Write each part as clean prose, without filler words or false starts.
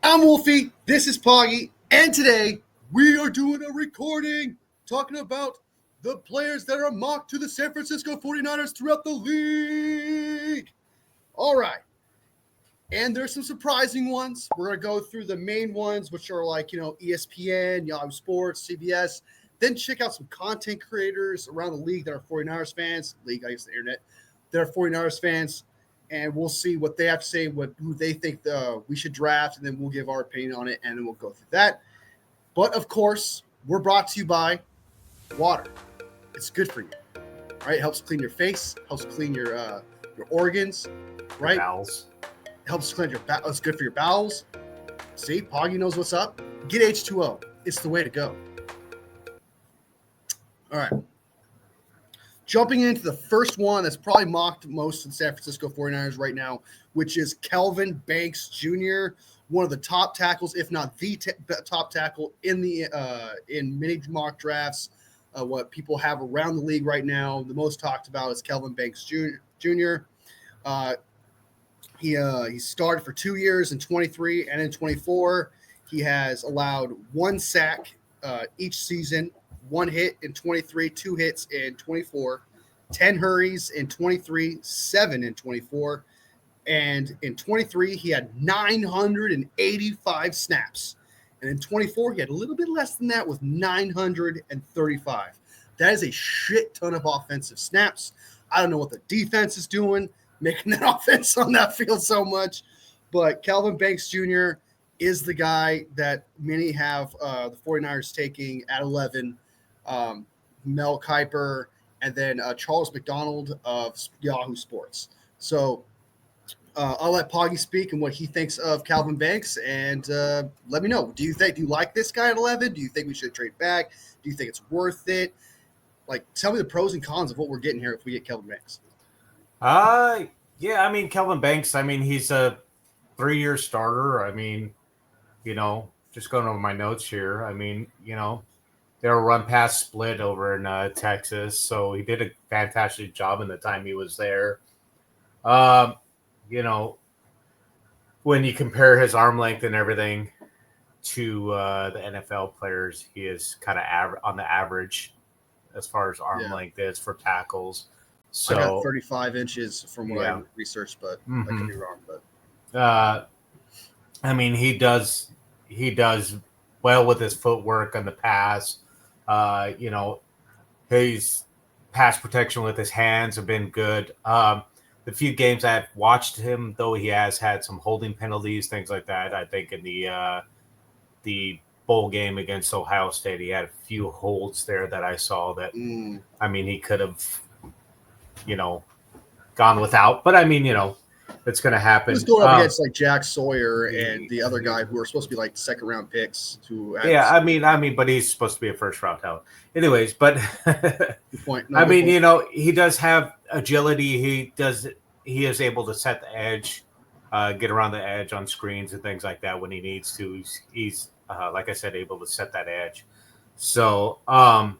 I'm Wolfie, this is Poggy, and today we are doing a recording talking about the players that are mocked to the San Francisco 49ers throughout the league. All right. And there's some surprising ones. We're going to go through the main ones, which are like, ESPN, Yahoo Sports, CBS. Then check out some content creators around the league that are 49ers fans. League, I guess the internet. That are 49ers fans. And we'll see what they have to say, who they think we should draft, and then we'll give our opinion on it, and then we'll go through that. But, of course, we're brought to you by water. It's good for you, right? It helps clean your face, helps clean your organs, right? Your bowels. Helps clean your bowels. It's good for your bowels. See, Poggy knows what's up. Get H2O. It's the way to go. All right. Jumping into the first one that's probably mocked most in San Francisco 49ers right now, which is Kelvin Banks Jr., one of the top tackles, if not the top tackle in many mock drafts. What people have around the league right now, the most talked about is Kelvin Banks Jr. He started for 2 years in 23 and in 24. He has allowed one sack each season. 1 hit in 23, 2 hits in 24, 10 hurries in 23, 7 in 24. And in 23, he had 985 snaps. And in 24, he had a little bit less than that with 935. That is a shit ton of offensive snaps. I don't know what the defense is doing, making that offense on that field so much. But Kelvin Banks Jr. is the guy that many have the 49ers taking at 11. Mel Kiper, and then Charles McDonald of Yahoo Sports. So I'll let Poggy speak and what he thinks of Calvin Banks, and let me know. Do you like this guy at 11? Do you think we should trade back? Do you think it's worth it? Like, tell me the pros and cons of what we're getting here if we get Kelvin Banks. Yeah, I mean, Kelvin Banks, he's a 3-year starter. Just going over my notes here. They were run pass split over in Texas, so he did a fantastic job in the time he was there. When you compare his arm length and everything to the NFL players, he is kind of on the average as far as arm length is for tackles. So I got 35 inches from what I researched, but I could be wrong. But he does well with his footwork on the pass. His pass protection with his hands have been good. The few games I've watched him, though, he has had some holding penalties, things like that. I think in the bowl game against Ohio State, he had a few holds there that I saw that, he could have, gone without. But, it's going to happen. He's going up against like Jack Sawyer and the other guy who are supposed to be like second round picks. But he's supposed to be a first round talent. Anyways, but good point. He does have agility. He is able to set the edge, get around the edge on screens and things like that when he needs to. He's like I said, able to set that edge. So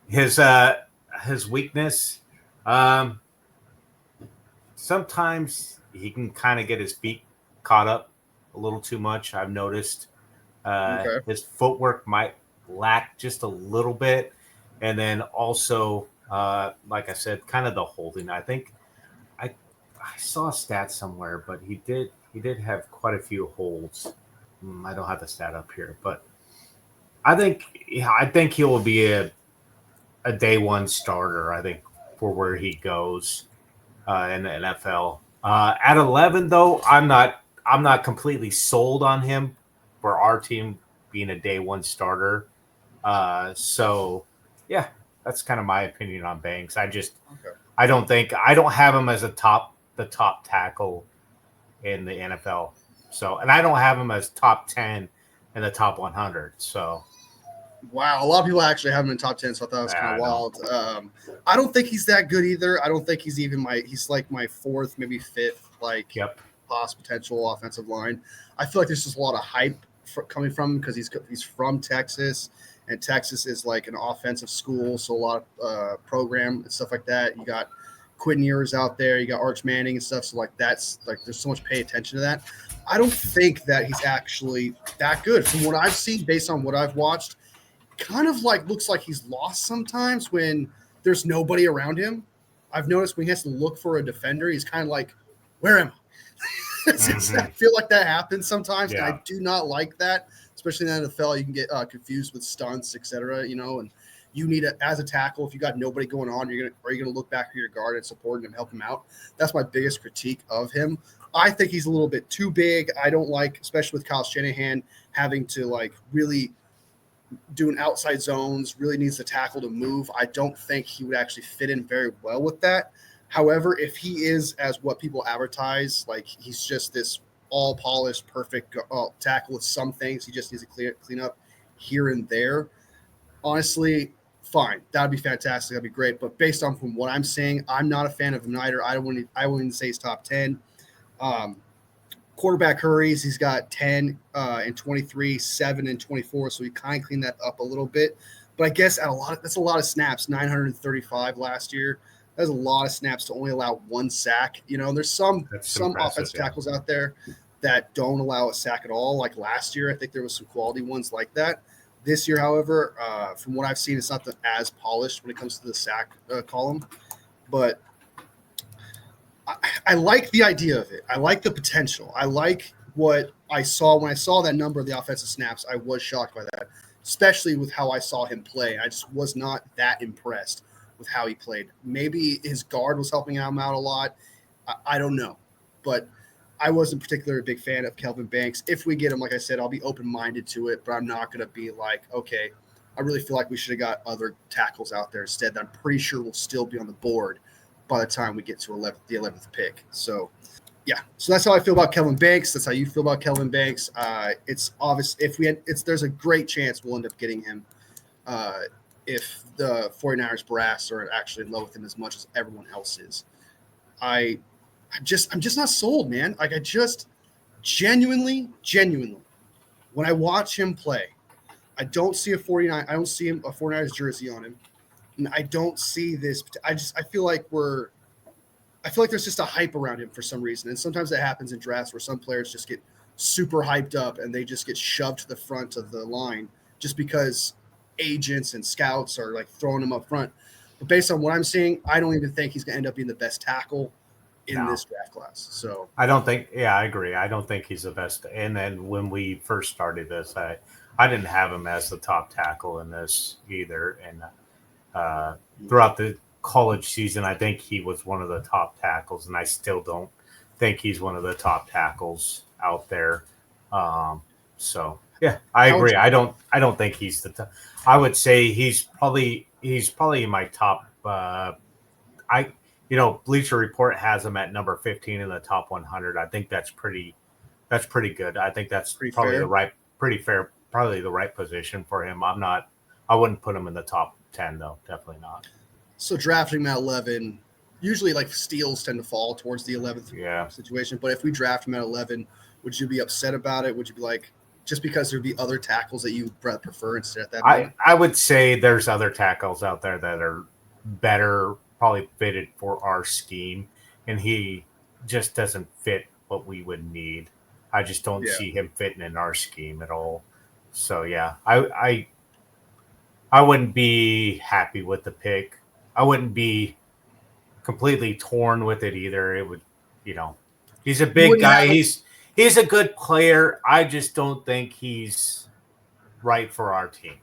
his weakness, sometimes he can kind of get his feet caught up a little too much. I've noticed his footwork might lack just a little bit. And then also, like I said, kind of the holding. I think I saw a stat somewhere, but he did have quite a few holds. I don't have the stat up here, but I think he will be a day one starter, I think, for where he goes in the NFL. At 11, though, I'm not completely sold on him for our team being a day one starter. So yeah, that's kind of my opinion on Banks. I don't have him as the top tackle in the NFL. So, and I don't have him as top 10 in the top 100. So. Wow, a lot of people actually have him in top 10, so I thought it was kind of wild. I don't think he's that good either. I don't think he's like my fourth, maybe fifth, potential offensive line. I feel like there's just a lot of hype coming from him because he's from Texas, and Texas is like an offensive school, so a lot of program and stuff like that. You got Quinn Ewers out there, you got Arch Manning and stuff, so like that's like there's so much pay attention to that. I don't think that he's actually that good. From what I've seen, based on what I've watched, kind of like looks like he's lost sometimes when there's nobody around him. I've noticed when he has to look for a defender, he's kind of like, where am I? I feel like that happens sometimes, and I do not like that, especially in the NFL. You can get confused with stunts, etc. And you need as a tackle, if you got nobody going on, are you gonna look back for your guard and support him and help him out? That's my biggest critique of him. I think he's a little bit too big. I don't like, especially with Kyle Shanahan, having to like really doing outside zones, really needs the tackle to move. I don't think he would actually fit in very well with that. However, if he is as what people advertise, like he's just this all polished, perfect tackle with some things, he just needs to clean up here and there. Honestly, fine. That would be fantastic. That'd be great. But based on from what I'm seeing, I'm not a fan of him either. I wouldn't even say he's top 10. Quarterback hurries, he's got 10 and 23, 7 and 24, so he kind of cleaned that up a little bit. But I guess that's a lot of snaps, 935 last year. That's a lot of snaps to only allow one sack. There's some offensive tackles out there that don't allow a sack at all. Like last year, I think there was some quality ones like that. This year, however, from what I've seen, it's not as polished when it comes to the sack column. But I like the idea of it. I like the potential. I like what I saw when I saw that number of the offensive snaps. I was shocked by that, especially with how I saw him play. I just was not that impressed with how he played. Maybe his guard was helping him out a lot. I don't know. But I wasn't particularly a big fan of Kelvin Banks. If we get him, like I said, I'll be open-minded to it, but I'm not going to be like, okay, I really feel like we should have got other tackles out there instead that I'm pretty sure will still be on the board by the time we get to the 11th pick. So, yeah. So that's how I feel about Kelvin Banks. That's how you feel about Kelvin Banks. It's obvious there's a great chance we'll end up getting him if the 49ers brass are actually in love with him as much as everyone else is. I'm just not sold, man. Like I just genuinely, when I watch him play, I don't see a 49ers jersey on him. And I don't see this. I feel like there's just a hype around him for some reason. And sometimes that happens in drafts where some players just get super hyped up and they just get shoved to the front of the line just because agents and scouts are like throwing him up front. But based on what I'm seeing, I don't even think he's going to end up being the best tackle in this draft class. So I don't think, I agree. I don't think he's the best. And then when we first started this, I didn't have him as the top tackle in this either. And throughout the college season, I think he was one of the top tackles, and I still don't think he's one of the top tackles out there. So yeah, I agree. I don't think he's the top. I would say he's probably in my top. Bleacher Report has him at number 15 in the top 100. I think that's pretty good. I think that's probably the right position for him. I wouldn't put him in the top 10 though. Definitely not. So drafting him at 11, usually like steals tend to fall towards the 11th situation. But if we draft him at 11, would you be upset about it? Would you be like, just because there'd be other tackles that you prefer instead at that point? I would say there's other tackles out there that are better, probably fitted for our scheme, and he just doesn't fit what we would need. I just don't see him fitting in our scheme at all. So yeah, I wouldn't be happy with the pick. I wouldn't be completely torn with it either. It would, he's a big guy. He's a good player. I just don't think he's right for our team.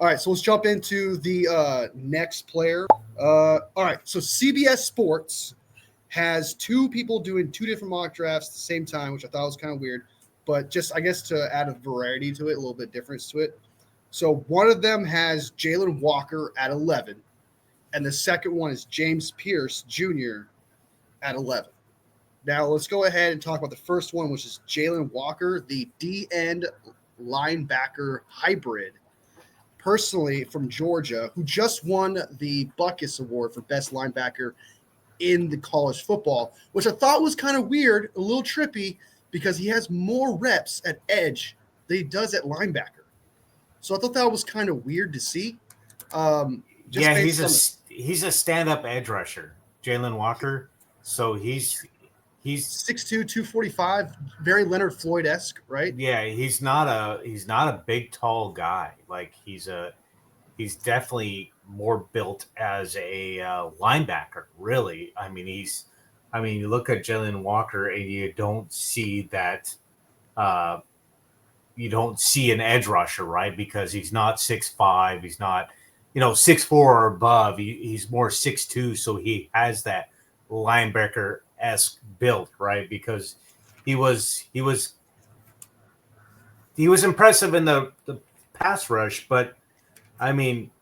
All right, so let's jump into the next player. All right, so CBS Sports has two people doing two different mock drafts at the same time, which I thought was kind of weird, but just, I guess, to add a variety to it, a little bit difference to it. So one of them has Jalen Walker at 11, and the second one is James Pierce Jr. at 11. Now let's go ahead and talk about the first one, which is Jalen Walker, the D-end linebacker hybrid, personally from Georgia, who just won the Buckus Award for best linebacker in the college football, which I thought was kind of weird, a little trippy, because he has more reps at edge than he does at linebacker. So I thought that was kind of weird to see. He's a stand-up edge rusher, Jalen Walker. So he's he's 6'2", 245, very Leonard Floyd-esque, right? Yeah, he's not a big tall guy. Like he's definitely more built as a linebacker. Really, I mean you look at Jalen Walker and you don't see that. You don't see an edge rusher, right? Because he's not 6'5", he's not 6'4" or above. He's more 6'2", so he has that linebacker-esque build, right? Because he was impressive in the pass rush, but I mean,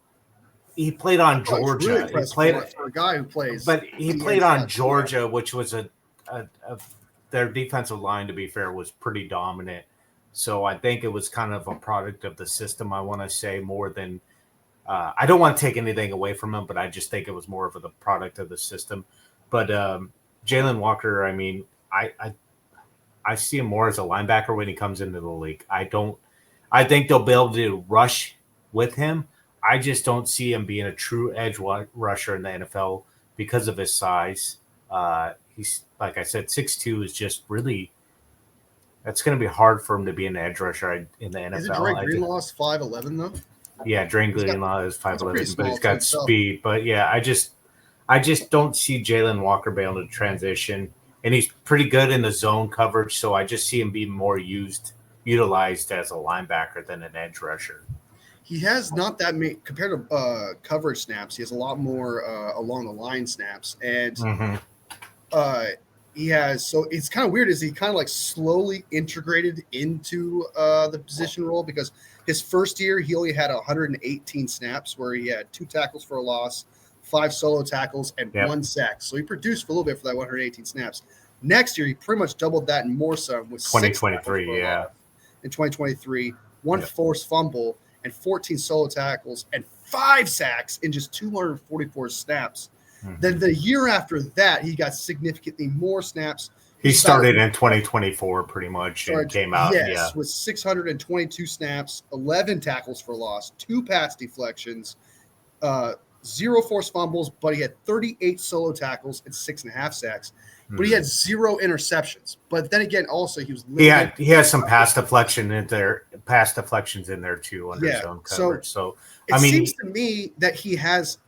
he played on Georgia. Really impressive for a guy who plays. But he played on Georgia, which was their defensive line, to be fair, was pretty dominant. So I think it was kind of a product of the system, I want to say, more than I don't want to take anything away from him, but I just think it was more of the product of the system. But Jalen Walker, I mean, I see him more as a linebacker when he comes into the league. I think they'll be able to rush with him. I just don't see him being a true edge rusher in the NFL because of his size. He's, like I said, 6'2" is just really – that's going to be hard for him to be an edge rusher in the NFL. Is it Dre Greenlaw's 5'11", though? Yeah, Dre Greenlaw is 5'11", but he's got speed. But, yeah, I just don't see Jalen Walker being able to transition. And he's pretty good in the zone coverage, so I just see him being more utilized as a linebacker than an edge rusher. He has not that many compared to coverage snaps. He has a lot more along the line snaps, and he has. So it's kind of weird. Is he kind of like slowly integrated into the position role? Because his first year he only had 118 snaps, where he had 2 tackles for a loss, 5 solo tackles, and 1 sack. So he produced a little bit for that 118 snaps. Next year he pretty much doubled that and more some with 2023. Yeah, in 2023, 1 forced fumble and 14 solo tackles and 5 sacks in just 244 snaps. Then the year after that, he got significantly more snaps. He started in 2024 pretty much and came out. Yes, with 622 snaps, 11 tackles for loss, 2 pass deflections, 0 forced fumbles, but he had 38 solo tackles and 6.5 sacks. But he had 0 interceptions. But then again, also he was he has some pass deflections in there too under zone coverage. So it seems to me that he has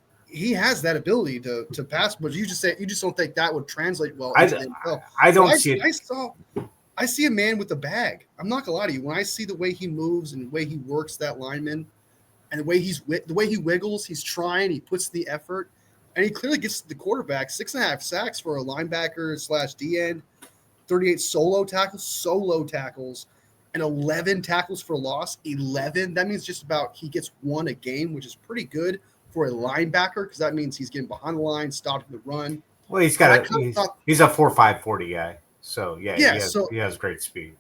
that ability to pass, but you just don't think that would translate well into the NFL. I don't see it. I see a man with a bag. I'm not gonna lie to you. When I see the way he moves and the way he works that lineman, and the way he wiggles, he's trying, he puts the effort, and he clearly gets the quarterback. 6.5 sacks for a linebacker / D end, 38 solo tackles, and 11 tackles for loss. 11. That means just about he gets 1 a game, which is pretty good for a linebacker, because that means he's getting behind the line, stopping the run. Well, he's a 4.5 40 guy. So he has great speed.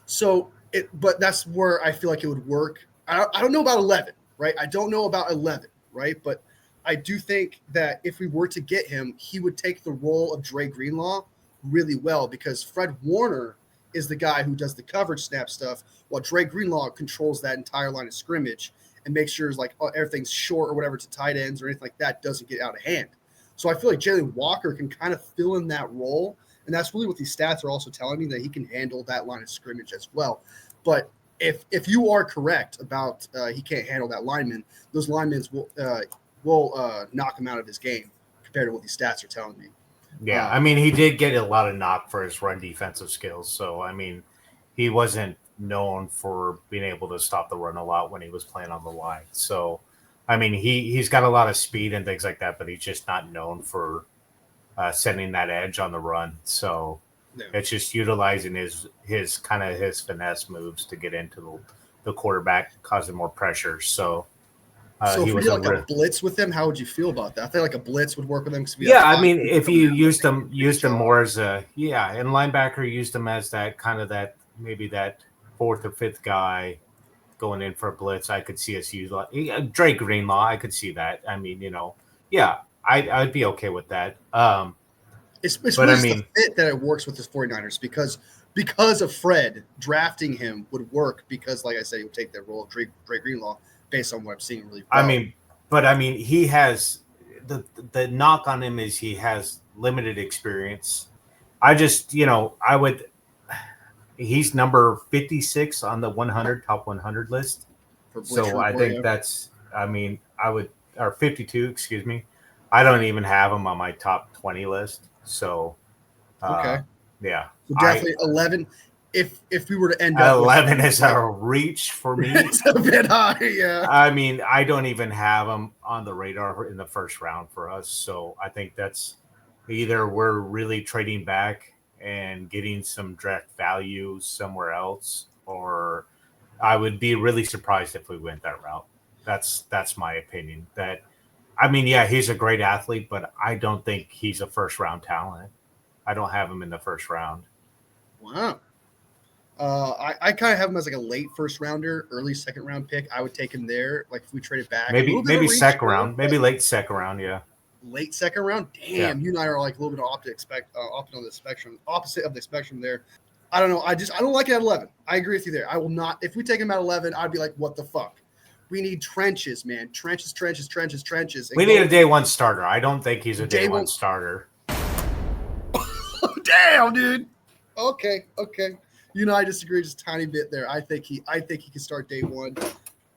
So but that's where I feel like it would work. I don't know about 11, right? I don't know about 11, right? But I do think that if we were to get him, he would take the role of Dre Greenlaw really well, because Fred Warner is the guy who does the coverage snap stuff, while Dre Greenlaw controls that entire line of scrimmage and makes sure like everything's short or whatever to tight ends or anything like that doesn't get out of hand. So I feel like Jalen Walker can kind of fill in that role, and that's really what these stats are also telling me, that he can handle that line of scrimmage as well. But if you are correct about he can't handle that lineman, those linemen will knock him out of his game compared to what these stats are telling me. Yeah, I mean, he did get a lot of knock for his run defensive skills. So, I mean, he wasn't known for being able to stop the run a lot when he was playing on the line. So, I mean, he's got a lot of speed and things like that, but he's just not known for setting that edge on the run. So, it's just utilizing his finesse moves to get into the quarterback, causing more pressure. So if we did like a blitz with them, how would you feel about that? I feel like a blitz would work with them. I mean, if you used them more as and linebacker used them as that kind of that maybe that 4th or 5th guy going in for a blitz, I could see us use Dre Greenlaw. I could see that. I mean, I'd be okay with that. It's really the fit that it works with the 49ers because of Fred drafting him would work, because, like I said, he would take that role of Dre Greenlaw based on what I'm seeing really well. He has the knock on him is he has limited experience, I just, I would. He's number 56 on the 100 top 100 list. So I think that's. I mean, I would or 52. Excuse me. I don't even have him on my top 20 list. So. Okay. Yeah. So definitely 11. If we were to end up 11 is a reach for me. It's a bit high, yeah. I mean, I don't even have him on the radar in the first round for us. So I think that's either we're really trading back and getting some draft value somewhere else, or I would be really surprised if we went that route. That's my opinion. That I mean, yeah, he's a great athlete, but I don't think he's a first round talent. I don't have him in the first round. Wow. I kind of have him as like a late first rounder, early second round pick. I would take him there. Like if we traded back, maybe second round, maybe late second round. Yeah, late second round. Damn, you and I are like a little bit opposite on the spectrum, opposite of the spectrum there. I don't know. I don't like it at 11. I agree with you there. I will not. If we take him at 11, I'd be like, what the fuck? We need trenches, man. Trenches. We need a day one starter. I don't think he's a day one starter. Damn, dude. Okay. You know, I disagree just a tiny bit there. I think he can start day one.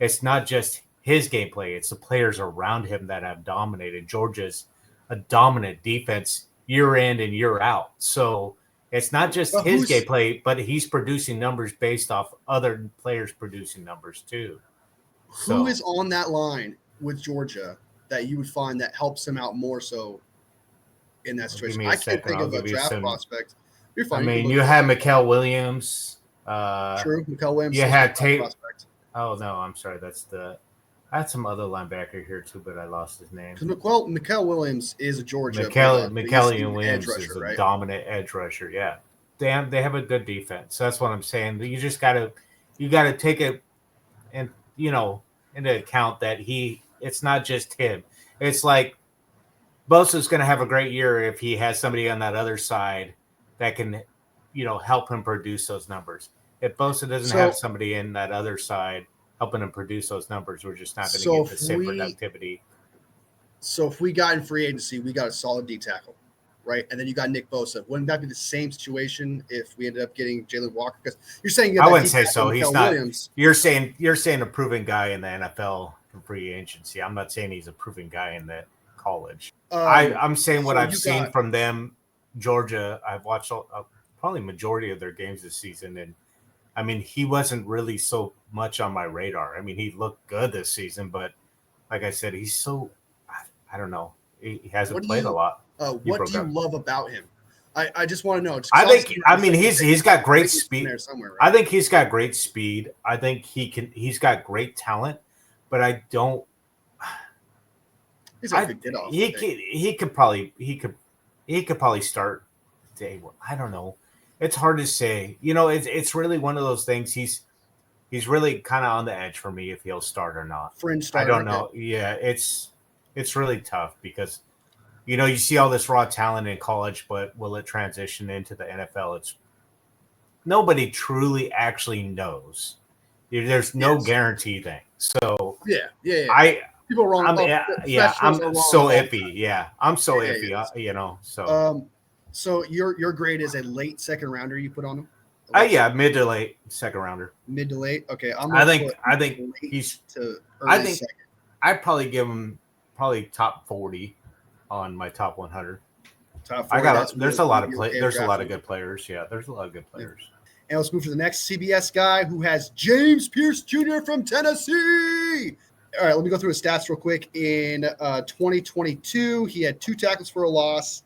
It's not just his gameplay; it's the players around him that have dominated. Georgia's a dominant defense year in and year out. So it's not just his gameplay, but he's producing numbers based off other players producing numbers too. Who is on that line with Georgia that you would find that helps him out more so in that situation? I can't think of a draft prospect. You're fine. I mean, you had Mikael Williams. True, Mikael Williams. You had Tate. Oh no, I'm sorry. I had some other linebacker here too, but I lost his name. Because Mikael Williams is a Georgia. Mikael Williams is a dominant edge rusher. Yeah, they have a good defense. That's what I'm saying. You just gotta take it and into account that it's not just him. It's like Bosa's going to have a great year if he has somebody on that other side that can, help him produce those numbers. If Bosa doesn't have somebody in that other side helping him produce those numbers, we're just not going to get the same productivity. So if we got in free agency, we got a solid D tackle, right? And then you got Nick Bosa. Wouldn't that be the same situation if we ended up getting Jalen Walker? Because you're saying I wouldn't say so. He's not. Williams. You're saying a proven guy in the NFL in free agency. I'm not saying he's a proven guy in the college. I'm saying what I've seen from them. Georgia, I've watched probably majority of their games this season, and I mean he wasn't really so much on my radar. I mean he looked good this season, but like I said, he's so I don't know. He hasn't played a lot. What do you love about him? I just want to know. I mean he's got great speed. Right? I think he's got great speed. I think he's got great talent, but I don't. He could probably start day one. I don't know. It's hard to say. It's really one of those things. He's really kind of on the edge for me if he'll start or not. Fringe starter. I don't know. Yeah, it's really tough because you see all this raw talent in college, but will it transition into the NFL? It's nobody truly actually knows. There's no guarantee thing. So yeah. People are wrong. I'm so iffy. Yeah, I'm so iffy. So. So your grade is a late second rounder you put on him? Mid to late second rounder. Mid to late. Okay, I think he's to early second. I'd probably give him top 40 on my top 100. Top 40. There's a lot of There's a lot of good players. Yeah, there's a lot of good players. And let's move to the next CBS guy who has James Pierce Jr. from Tennessee. All right, let me go through his stats real quick. In 2022, he had 2 tackles for a loss,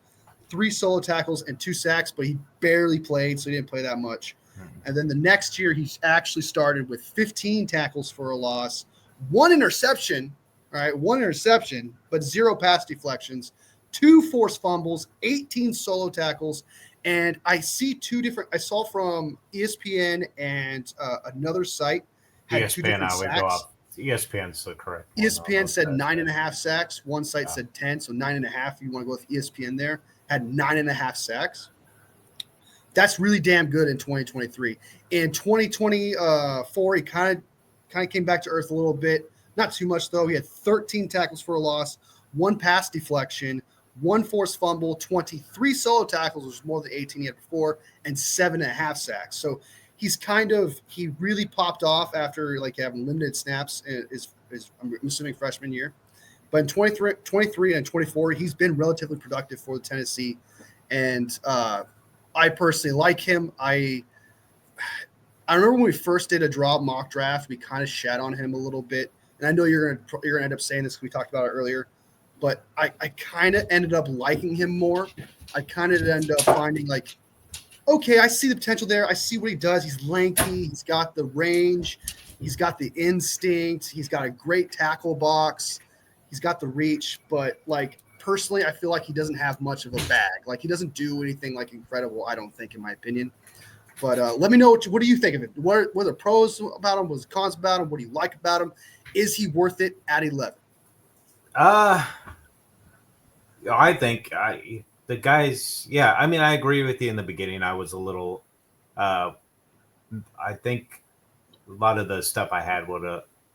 3 solo tackles, and 2 sacks, but he barely played, so he didn't play that much. And then the next year, he actually started with 15 tackles for a loss, 1 interception, but 0 pass deflections, 2 forced fumbles, 18 solo tackles, and I saw from ESPN and another site had 2 different sacks. ESPN's the correct. ESPN said 9.5 sacks. One site said 10, so 9.5. You want to go with ESPN there? Had 9.5 sacks. That's really damn good in 2023. In 2024, he kind of came back to earth a little bit. Not too much though. He had 13 tackles for a loss, 1 pass deflection, 1 forced fumble, 23 solo tackles, which was more than 18 he had before, and 7.5 sacks. So he really popped off after like having limited snaps is I'm assuming freshman year. But in 23 and 24, he's been relatively productive for the Tennessee. And I personally like him. I remember when we first did a draw mock draft, we kind of shat on him a little bit. And I know you're gonna end up saying this because we talked about it earlier. But I kind of ended up liking him more. I kind of ended up finding like, okay, I see the potential there. I see what he does. He's lanky. He's got the range. He's got the instinct. He's got a great tackle box. He's got the reach. But like personally, I feel like he doesn't have much of a bag. Like he doesn't do anything like incredible, I don't think, in my opinion. But let me know what do you think of it? What are the pros about him? What's the cons about him? What do you like about him? Is he worth it at 11? I think the guys. Yeah, I mean, I agree with you in the beginning. I was a little. I think a lot of the stuff I had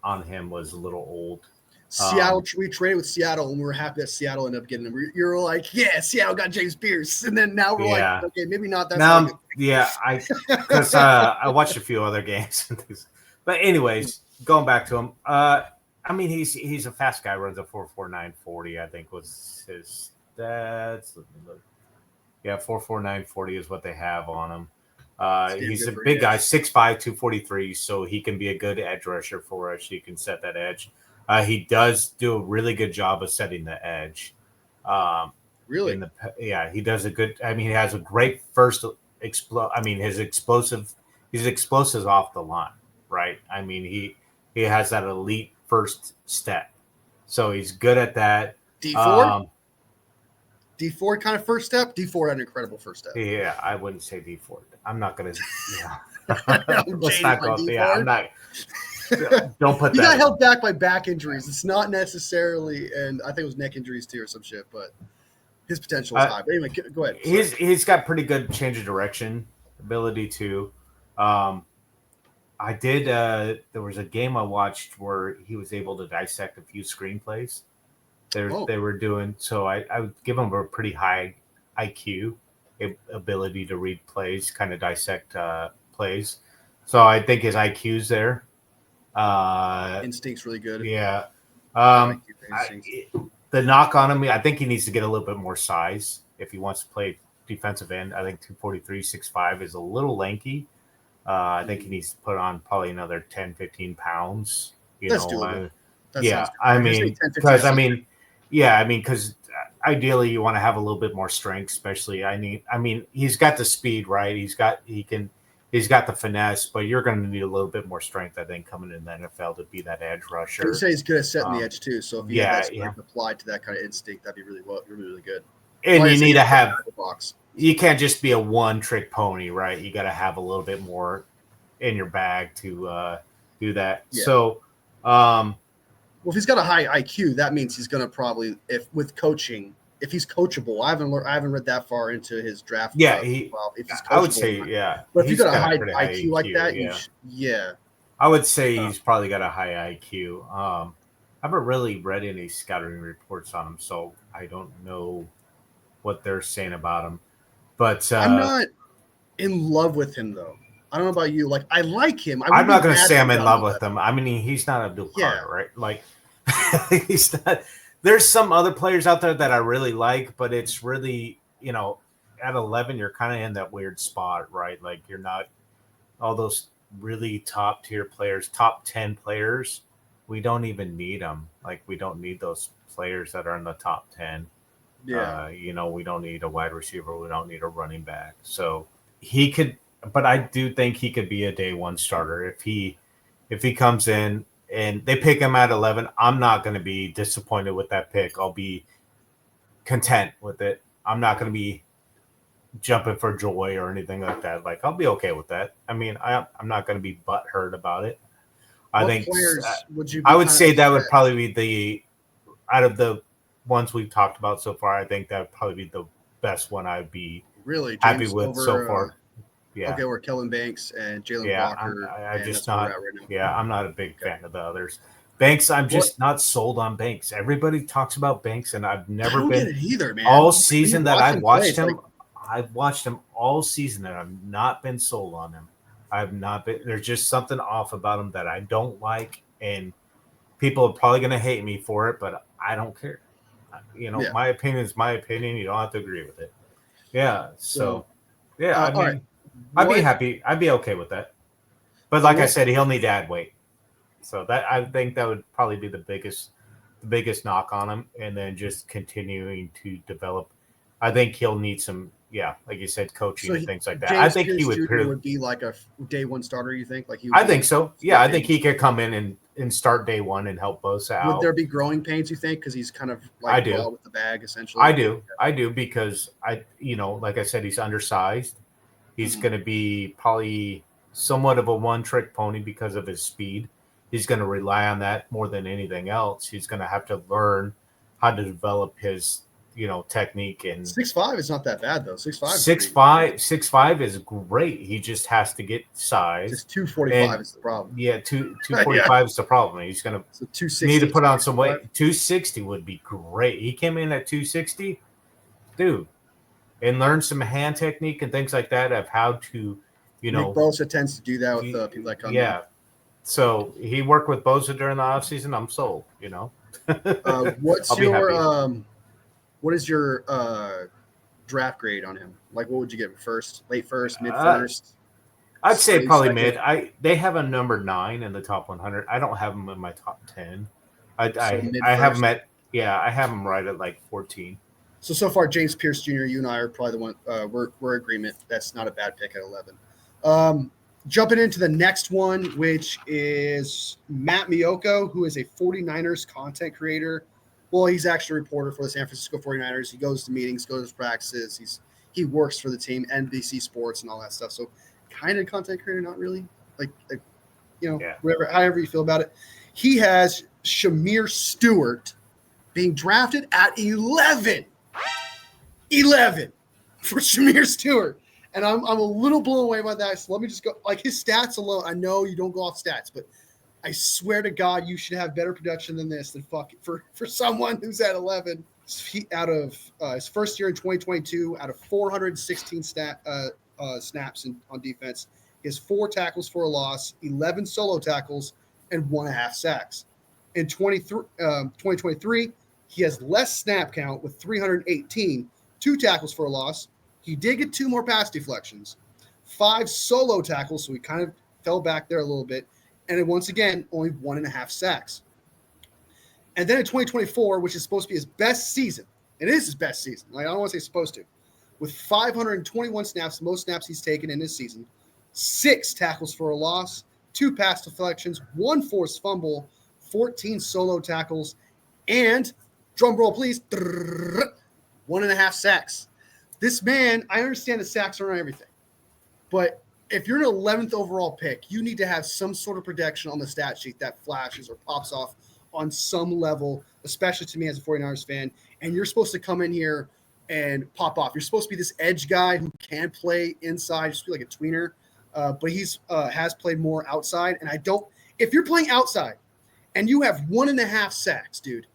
on him was a little old. Seattle, we traded with Seattle, and we were happy that Seattle ended up getting him. You're like, yeah, Seattle got James Pierce, and then now we're like, okay, maybe not that. Now, because I watched a few other games and things. But anyways, going back to him, I mean, he's a fast guy. Runs a 4.49 40. I think was his stats. Yeah, 4.49 40 is what they have on him. He's a big guy, 6'5", 243, so he can be a good edge rusher for us. He can set that edge. He does do a really good job of setting the edge. Really? He does a good. I mean, he has a great first explode. I mean, his explosive. He's explosive off the line, right? I mean, he has that elite first step, so he's good at that. D4. D4 kind of first step. D4 had an incredible first step. Yeah, I wouldn't say D4. I'm not gonna. Yeah. Let's not go. Yeah, I'm not. Don't put that. He got held back by back injuries. It's not necessarily, and I think it was neck injuries too or some shit, but his potential is high. But anyway, go ahead. He's got pretty good change of direction ability too. I did. There was a game I watched where he was able to dissect a few screenplays. They were doing so. I would give him a pretty high IQ ability to read plays, kind of dissect plays. So I think his IQ's there. Instinct's really good. Yeah. The knock on him, I think he needs to get a little bit more size if he wants to play defensive end. I think 243, 6'5" is a little lanky. I think he needs to put on probably another 10, 15 pounds. That's doable. Because ideally you want to have a little bit more strength, especially he's got the speed, right? He's got the finesse, but you're going to need a little bit more strength, I think, coming in the NFL to be that edge rusher. You say he's good at setting the edge too, so if you have that strength applied to that kind of instinct, that'd be really good. And you need to have box. You can't just be a one-trick pony, right? You got to have a little bit more in your bag to do that. Yeah. So, well, if he's got a high IQ, that means he's going to probably, if he's coachable. I haven't read that far into his draft. Yeah, if he's coachable, I would say, yeah. But if you got a high IQ like that, I would say he's probably got a high IQ. I haven't really read any scouting reports on him, so I don't know what they're saying about him. But I'm not in love with him, though. I don't know about you. Like, I like him. I'm not going to say I'm in love with him. I mean, he's not Abdul Carter, right? Like, he's not. There's some other players out there that I really like, but it's really, at 11, you're kind of in that weird spot, right? Like, you're not all those really top tier players, top 10 players. We don't even need them. Like, we don't need those players that are in the top 10. Yeah. We don't need a wide receiver. We don't need a running back. So he could, but I do think he could be a day one starter if he comes in and they pick him at 11. I'm not going to be disappointed with that pick. I'll be content with it. I'm not going to be jumping for joy or anything like that. Like, I'll be okay with that. I mean, I'm not going to be butthurt about it. I think I would say that would probably be out of the ones we've talked about so far, I think that would probably be the best one I'd be really happy with so far. Yeah. Okay, we're Kellen Banks and Jalen Walker. I'm not a big fan of the others. Banks, I'm just not sold on Banks. Everybody talks about Banks, and I've never I don't been get it either, man. all season that I've watched play, him. I've watched him all season, and I've not been sold on him. I've not been. There's just something off about him that I don't like, and people are probably going to hate me for it, but I don't care. My opinion is my opinion. You don't have to agree with it. Yeah. So yeah, I mean, right. I'd be happy. I'd be okay with that. But like I said, he'll need to add weight. So that I think that would probably be the biggest knock on him, and then just continuing to develop. I think he'll need some, like you said, coaching and things like that. I think he would be like a day one starter. You think? I think so. Yeah, I think he could come in and start day one and help Bosa out. Would there be growing pains? You think? Because he's kind of like I do with the bag essentially. I do because like I said, he's undersized. He's going to be probably somewhat of a one-trick pony because of his speed. He's going to rely on that more than anything else. He's going to have to learn how to develop his, technique. And 6'5" is not that bad though. 6'5" is great. He just has to get size. Just 245 is the problem. Yeah, 245 is the problem. He's going to need to put on some weight. 260 would be great. He came in at 260, dude, and learned some hand technique and things like that of how to, Nick Bosa tends to do that with people that come in. So he worked with Bosa during the offseason. I'm sold, What is your draft grade on him? Like, what would you get first, late first, mid first? I'd say probably second. Mid. They have a number 9 in the top 100. I don't have him in my top 10. I have him I have him right at like 14. So far, James Pierce Jr., you and I are probably the one. We're agreement. That's not a bad pick at 11. Jumping into the next one, which is Matt Maiocco, who is a 49ers content creator. Well, he's actually a reporter for the San Francisco 49ers. He goes to meetings, goes to practices. He works for the team, NBC Sports and all that stuff. So kind of content creator, not really. However you feel about it. He has Shamir Stewart being drafted at 11. 11 for Shamir Stewart. And I'm a little blown away by that. So let me just go. Like, his stats alone, I know you don't go off stats, but I swear to God, you should have better production than this for someone who's at 11. Out of his first year in 2022, out of 416 snaps on defense, he has 4 tackles for a loss, 11 solo tackles, and 1.5 sacks. In 2023, he has less snap count with 318, 2 tackles for a loss. He did get 2 more pass deflections, 5 solo tackles, so he kind of fell back there a little bit. And then once again, only 1.5 sacks. And then in 2024, which is supposed to be his best season, and it is his best season. Like, I don't want to say supposed to, with 521 snaps, most snaps he's taken in his season, 6 tackles for a loss, 2 pass deflections, 1 forced fumble, 14 solo tackles, and drum roll, please, 1.5 sacks. This man, I understand the sacks aren't everything, but if you're an 11th overall pick, you need to have some sort of protection on the stat sheet that flashes or pops off on some level, especially to me as a 49ers fan. And you're supposed to come in here and pop off. You're supposed to be this edge guy who can play inside, just be like a tweener. But he's has played more outside. And if you're playing outside and you have 1.5 sacks, dude,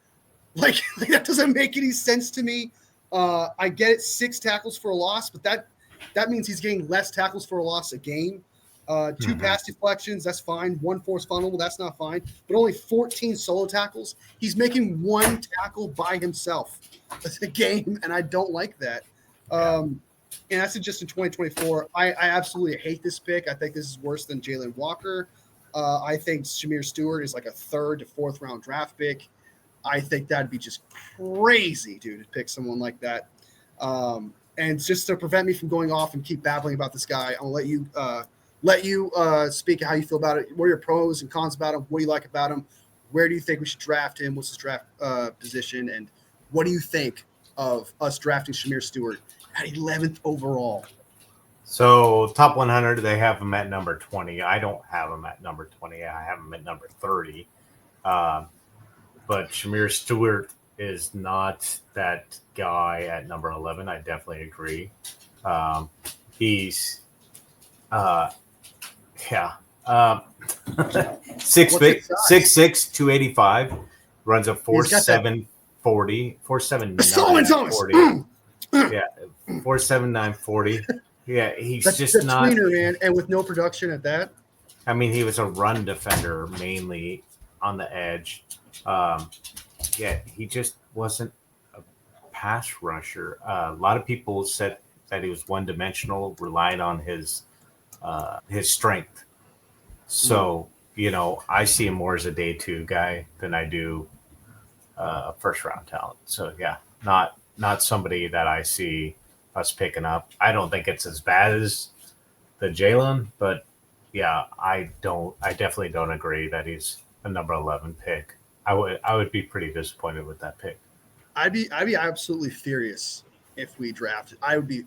like that doesn't make any sense to me. I get it, 6 tackles for a loss, but that means he's getting less tackles for a loss a game. 2 pass deflections, that's fine. 1 forced fumble, that's not fine. But only 14 solo tackles. He's making 1 tackle by himself a game, and I don't like that. And that's just in 2024. I absolutely hate this pick. I think this is worse than Jalen Walker. I think Shamir Stewart is like a 3rd to 4th round draft pick. I think that'd be just crazy, dude, to pick someone like that. And just to prevent me from going off and keep babbling about this guy, I'll let you speak how you feel about it. What are your pros and cons about him? What do you like about him? Where do you think we should draft him? What's his draft position? And what do you think of us drafting Shamir Stewart at 11th overall? So top 100, they have him at number 20. I don't have him at number 20. I have him at number 30. But Shamir Stewart is not that guy at number 11. I definitely agree. 6'6", 285, runs a 4.7 40, 4.79 Solomon Thomas. 40. Yeah, 4.79 40. Yeah, he's that's just not tweener, man, and with no production at that. I mean, he was a run defender mainly on the edge. He just wasn't a pass rusher. A lot of people said that he was one-dimensional, relying on his strength. So, I see him more as a day 2 guy than I do a first-round talent. So, yeah, not somebody that I see us picking up. I don't think it's as bad as the Jalen, but yeah, I definitely don't agree that he's a number 11 pick. I would be pretty disappointed with that pick. I'd be absolutely furious if we drafted. I would be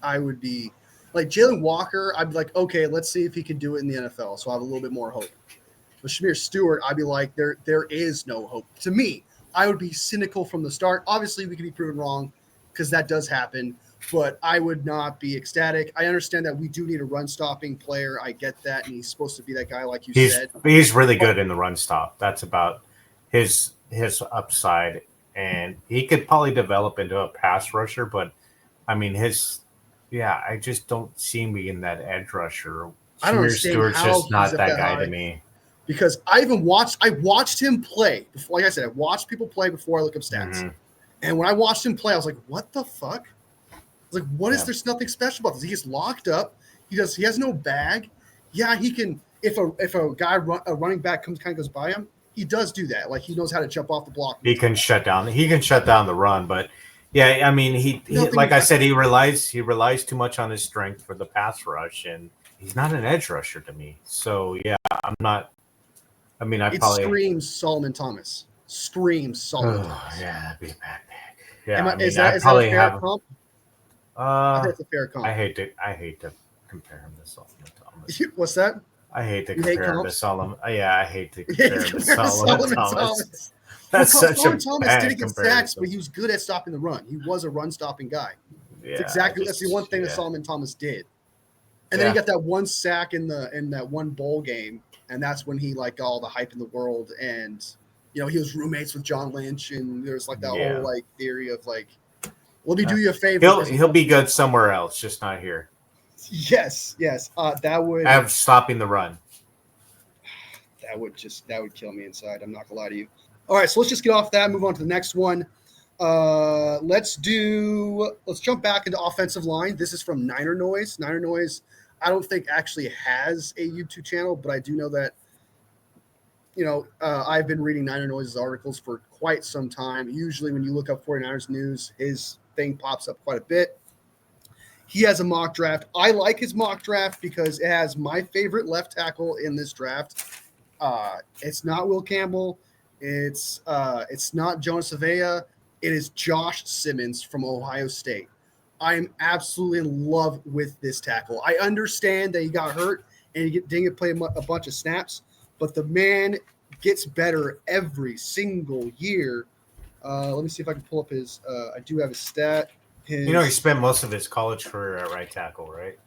like Jalen Walker. I'd be like, okay, let's see if he can do it in the NFL. So I have a little bit more hope. With Shamir Stewart, I'd be like, there is no hope. To me, I would be cynical from the start. Obviously, we can be proven wrong because that does happen. But I would not be ecstatic. I understand that we do need a run-stopping player. I get that, and he's supposed to be that guy, like you said. He's really good in the run stop. That's about his upside, and he could probably develop into a pass rusher. But I mean, I just don't see him being that edge rusher. I don't understand Stewart's how just not he's that guy to me. Because I watched him play. Like I said, I watched people play before I look up stats. Mm-hmm. And when I watched him play, I was like, what the fuck? Like, what is there's nothing special about this? He gets locked up. He has no bag. Yeah, he can. If a running back goes by him, he does do that. Like, he knows how to jump off the block. He can shut down the run. But yeah, I mean, he like I said, he relies too much on his strength for the pass rush, and he's not an edge rusher to me. So yeah, I'm not. I mean, screams Solomon Thomas. Screams Solomon Thomas. Yeah, that'd be a bad pick. Yeah, is that a fair comp? I think it's a fair comp. I hate to compare him to Solomon Thomas. What's that? I hate to compare him to Solomon. Yeah, I hate to compare him to Solomon Thomas. That's such Solomon a Thomas bad didn't get comparison. sacks, but he was good at stopping the run. He was a run-stopping guy. Yeah, that's the one thing that Solomon Thomas did. And then he got that one sack in that one bowl game, and that's when he got all the hype in the world. And he was roommates with John Lynch, and there's that whole theory of let me do you a favor. He'll be good somewhere else, just not here. Yes. That would have stopping the run. That would kill me inside. I'm not gonna lie to you. All right, so let's just get off that. Move on to the next one. Let's jump back into offensive line. This is from Niner Noise. Niner Noise, I don't think actually has a YouTube channel, but I do know that. I've been reading Niner Noise's articles for quite some time. Usually, when you look up 49ers news, his thing pops up quite a bit. He has a mock draft. I like his mock draft because it has my favorite left tackle in this draft. It's not Will Campbell. It's not Jonas Avea. It is Josh Simmons from Ohio State. I am absolutely in love with this tackle. I understand that he got hurt and he didn't get play a bunch of snaps, but the man gets better every single year. Let me see if I can pull up his I do have his stat. He spent most of his college career at right tackle, right?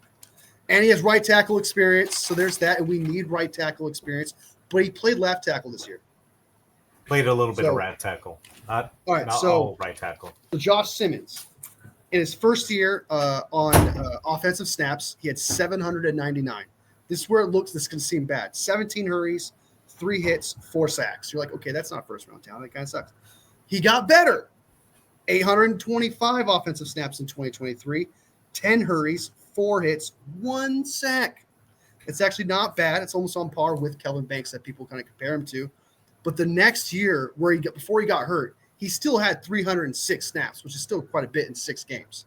And he has right tackle experience, so there's that, and we need right tackle experience. But he played left tackle this year. Played a little bit of right tackle. Not all right tackle. So Josh Simmons, in his first year on offensive snaps, he had 799. This is where it looks, this can seem bad. 17 hurries, 3 hits, 4 sacks. You're like, okay, that's not first-round talent. That kind of sucks. He got better. 825 offensive snaps in 2023, 10 hurries, 4 hits, 1 sack. It's actually not bad. It's almost on par with Kelvin Banks that people kind of compare him to. But the next year, before he got hurt, he still had 306 snaps, which is still quite a bit in 6 games.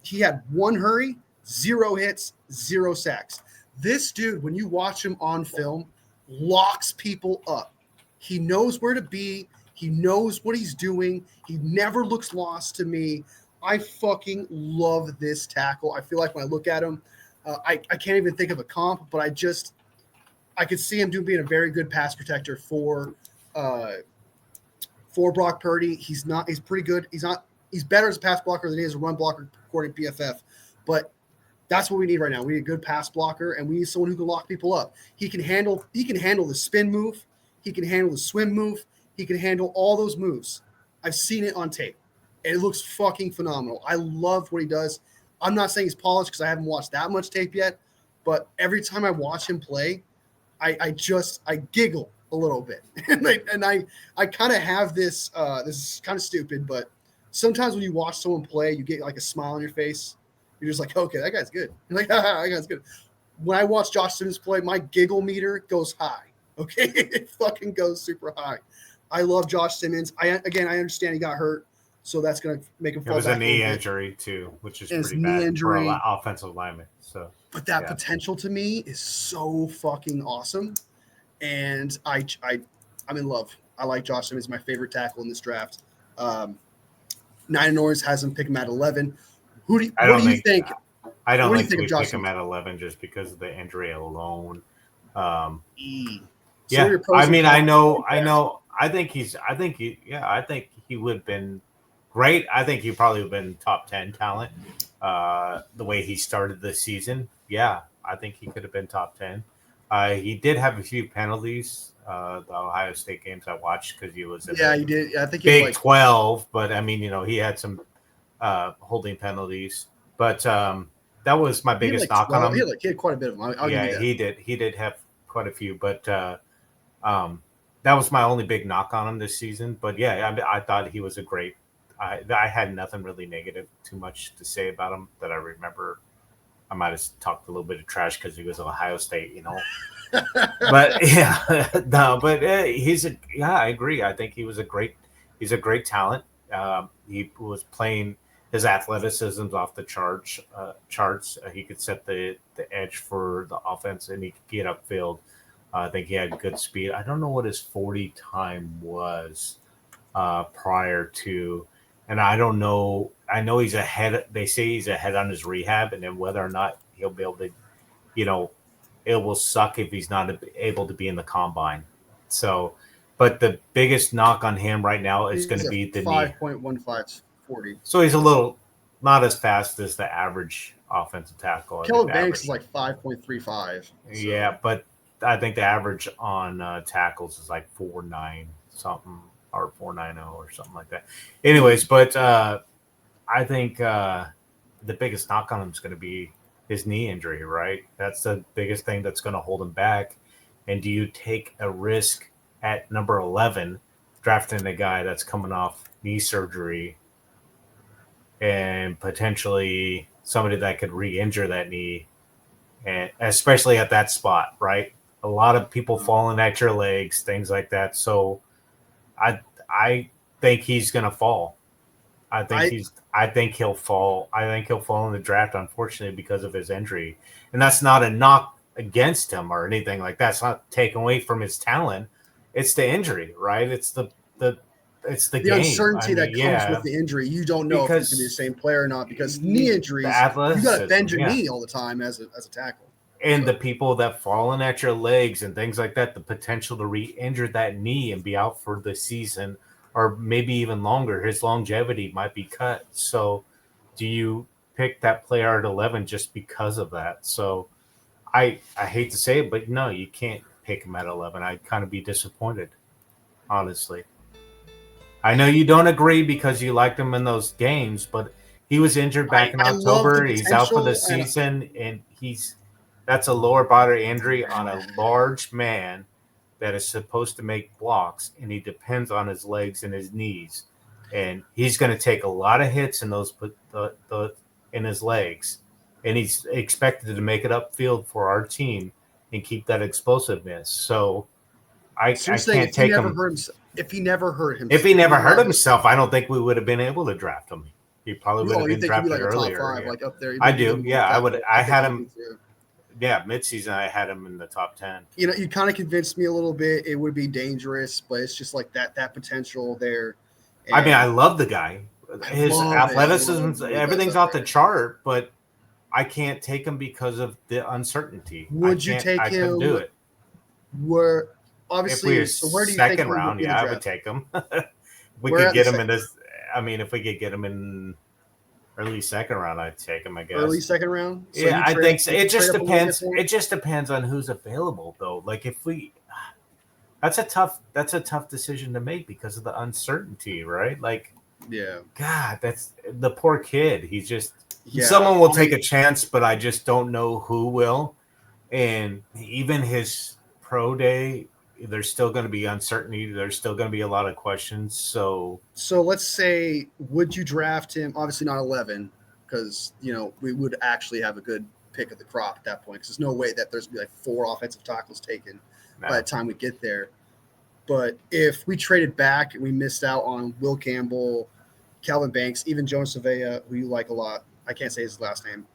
He had 1 hurry, 0 hits, 0 sacks. This dude, when you watch him on film, locks people up. He knows where to be. He knows what he's doing. He never looks lost to me. I fucking love this tackle. I feel like when I look at him, I can't even think of a comp, but I could see him being a very good pass protector for Brock Purdy. He's pretty good. He's better as a pass blocker than he is a run blocker, according to PFF. But That's what we need right now. We need a good pass blocker, and we need someone who can lock people up. He can handle the spin move. He can handle the swim move. He can handle all those moves. I've seen it on tape. And it looks fucking phenomenal. I love what he does. I'm not saying he's polished because I haven't watched that much tape yet, but every time I watch him play, I giggle a little bit. and I kind of have this, this is kind of stupid, but sometimes when you watch someone play, you get like a smile on your face. You're just like, okay, that guy's good. You're like, that guy's good. When I watch Josh Simmons play, my giggle meter goes high. Okay, it fucking goes super high. I love Josh Simmons. I understand he got hurt, so that's gonna make him fall back. It was a knee injury too, which is pretty bad for an offensive lineman. So, but that potential to me is so fucking awesome, and I'm in love. I like Josh Simmons, my favorite tackle in this draft. Nine Norris has him pick him at 11. What do you think? I don't think we pick him at 11 just because of the injury alone. I mean, I know. I think he would have been great. I think he probably would have been top 10 talent. The way he started the season, I think he could have been top 10. He did have a few penalties. The Ohio State games I watched because he was in he did. I think Big 12, but I mean, he had some holding penalties. But that was my biggest knock on him. He had quite a bit of them. I'll give you that. He did. He did have quite a few, but that was my only big knock on him this season. But I thought he was a great. I had nothing really negative, too much to say about him that I remember. I might have talked a little bit of trash because he was Ohio State, But I agree. I think he's a great talent. He was playing. His athleticism's off the charts. He could set the edge for the offense, and he could get upfield. I think he had good speed. I don't know what his 40 time was prior to, and I don't know. I know he's ahead. They say he's ahead on his rehab, and then whether or not he'll be able to, it will suck if he's not able to be in the combine. So, but the biggest knock on him right now is going to be the 5.15. 40. So he's a little not as fast as the average offensive tackle. Kelvin Banks is like 5.35. So. Yeah, but I think the average on tackles is like 4.9 something or 4.90 or something like that. Anyways, but I think the biggest knock on him is going to be his knee injury, right? That's the biggest thing that's going to hold him back. And do you take a risk at number 11 drafting a guy that's coming off knee surgery and potentially somebody that could re-injure that knee, and especially at that spot, right? A lot of people falling at your legs, things like that. So I think he's going to fall. I think he'll fall. I think he'll fall in the draft, unfortunately, because of his injury. And that's not a knock against him or anything like that. It's not taken away from his talent. It's the injury, right? It's the game. Uncertainty that comes with the injury. You don't know if he's going to be the same player or not because knee injuries, you got to bend your knee all the time as a tackle. And the people that falling at your legs and things like that, the potential to re-injure that knee and be out for the season or maybe even longer, his longevity might be cut. So do you pick that player at 11 just because of that? So I hate to say it, but no, you can't pick him at 11. I'd kind of be disappointed, honestly. I know you don't agree because you liked him in those games, but he was injured back in October. He's out for the season, and that's a lower body injury on a large man that is supposed to make blocks, and he depends on his legs and his knees. And he's going to take a lot of hits in those in his legs, and he's expected to make it upfield for our team and keep that explosiveness. So I can't take him. If he never hurt himself, I don't think we would have been able to draft him. He probably would have been drafted earlier. Top 5, like up there. I do. Yeah, I would. I had him. Yeah, midseason I had him in the top 10. You kind of convinced me a little bit. It would be dangerous, but it's just like that potential there. And I mean, I love the guy. His athleticism, everything's off the chart, but I can't take him because of the uncertainty. Would you take him? I couldn't do it. Obviously, so where do you think second round? I would take him. We could get him in this. I mean, if we could get him in early second round, I'd take him, I guess. Early second round? So yeah, I think so. It just depends. It just depends on who's available, though. Like that's a tough decision to make because of the uncertainty, right? Like, yeah, God, that's the poor kid. He's just someone will take a chance, but I just don't know who will. And even his pro day, there's still going to be uncertainty. There's still going to be a lot of questions. So let's say, would you draft him? Obviously not 11, because we would actually have a good pick of the crop at that point. Because there's no way that there's going to be like 4 offensive tackles taken by the time we get there. But if we traded back and we missed out on Will Campbell, Calvin Banks, even Jonas Savea, who you like a lot, I can't say his last name.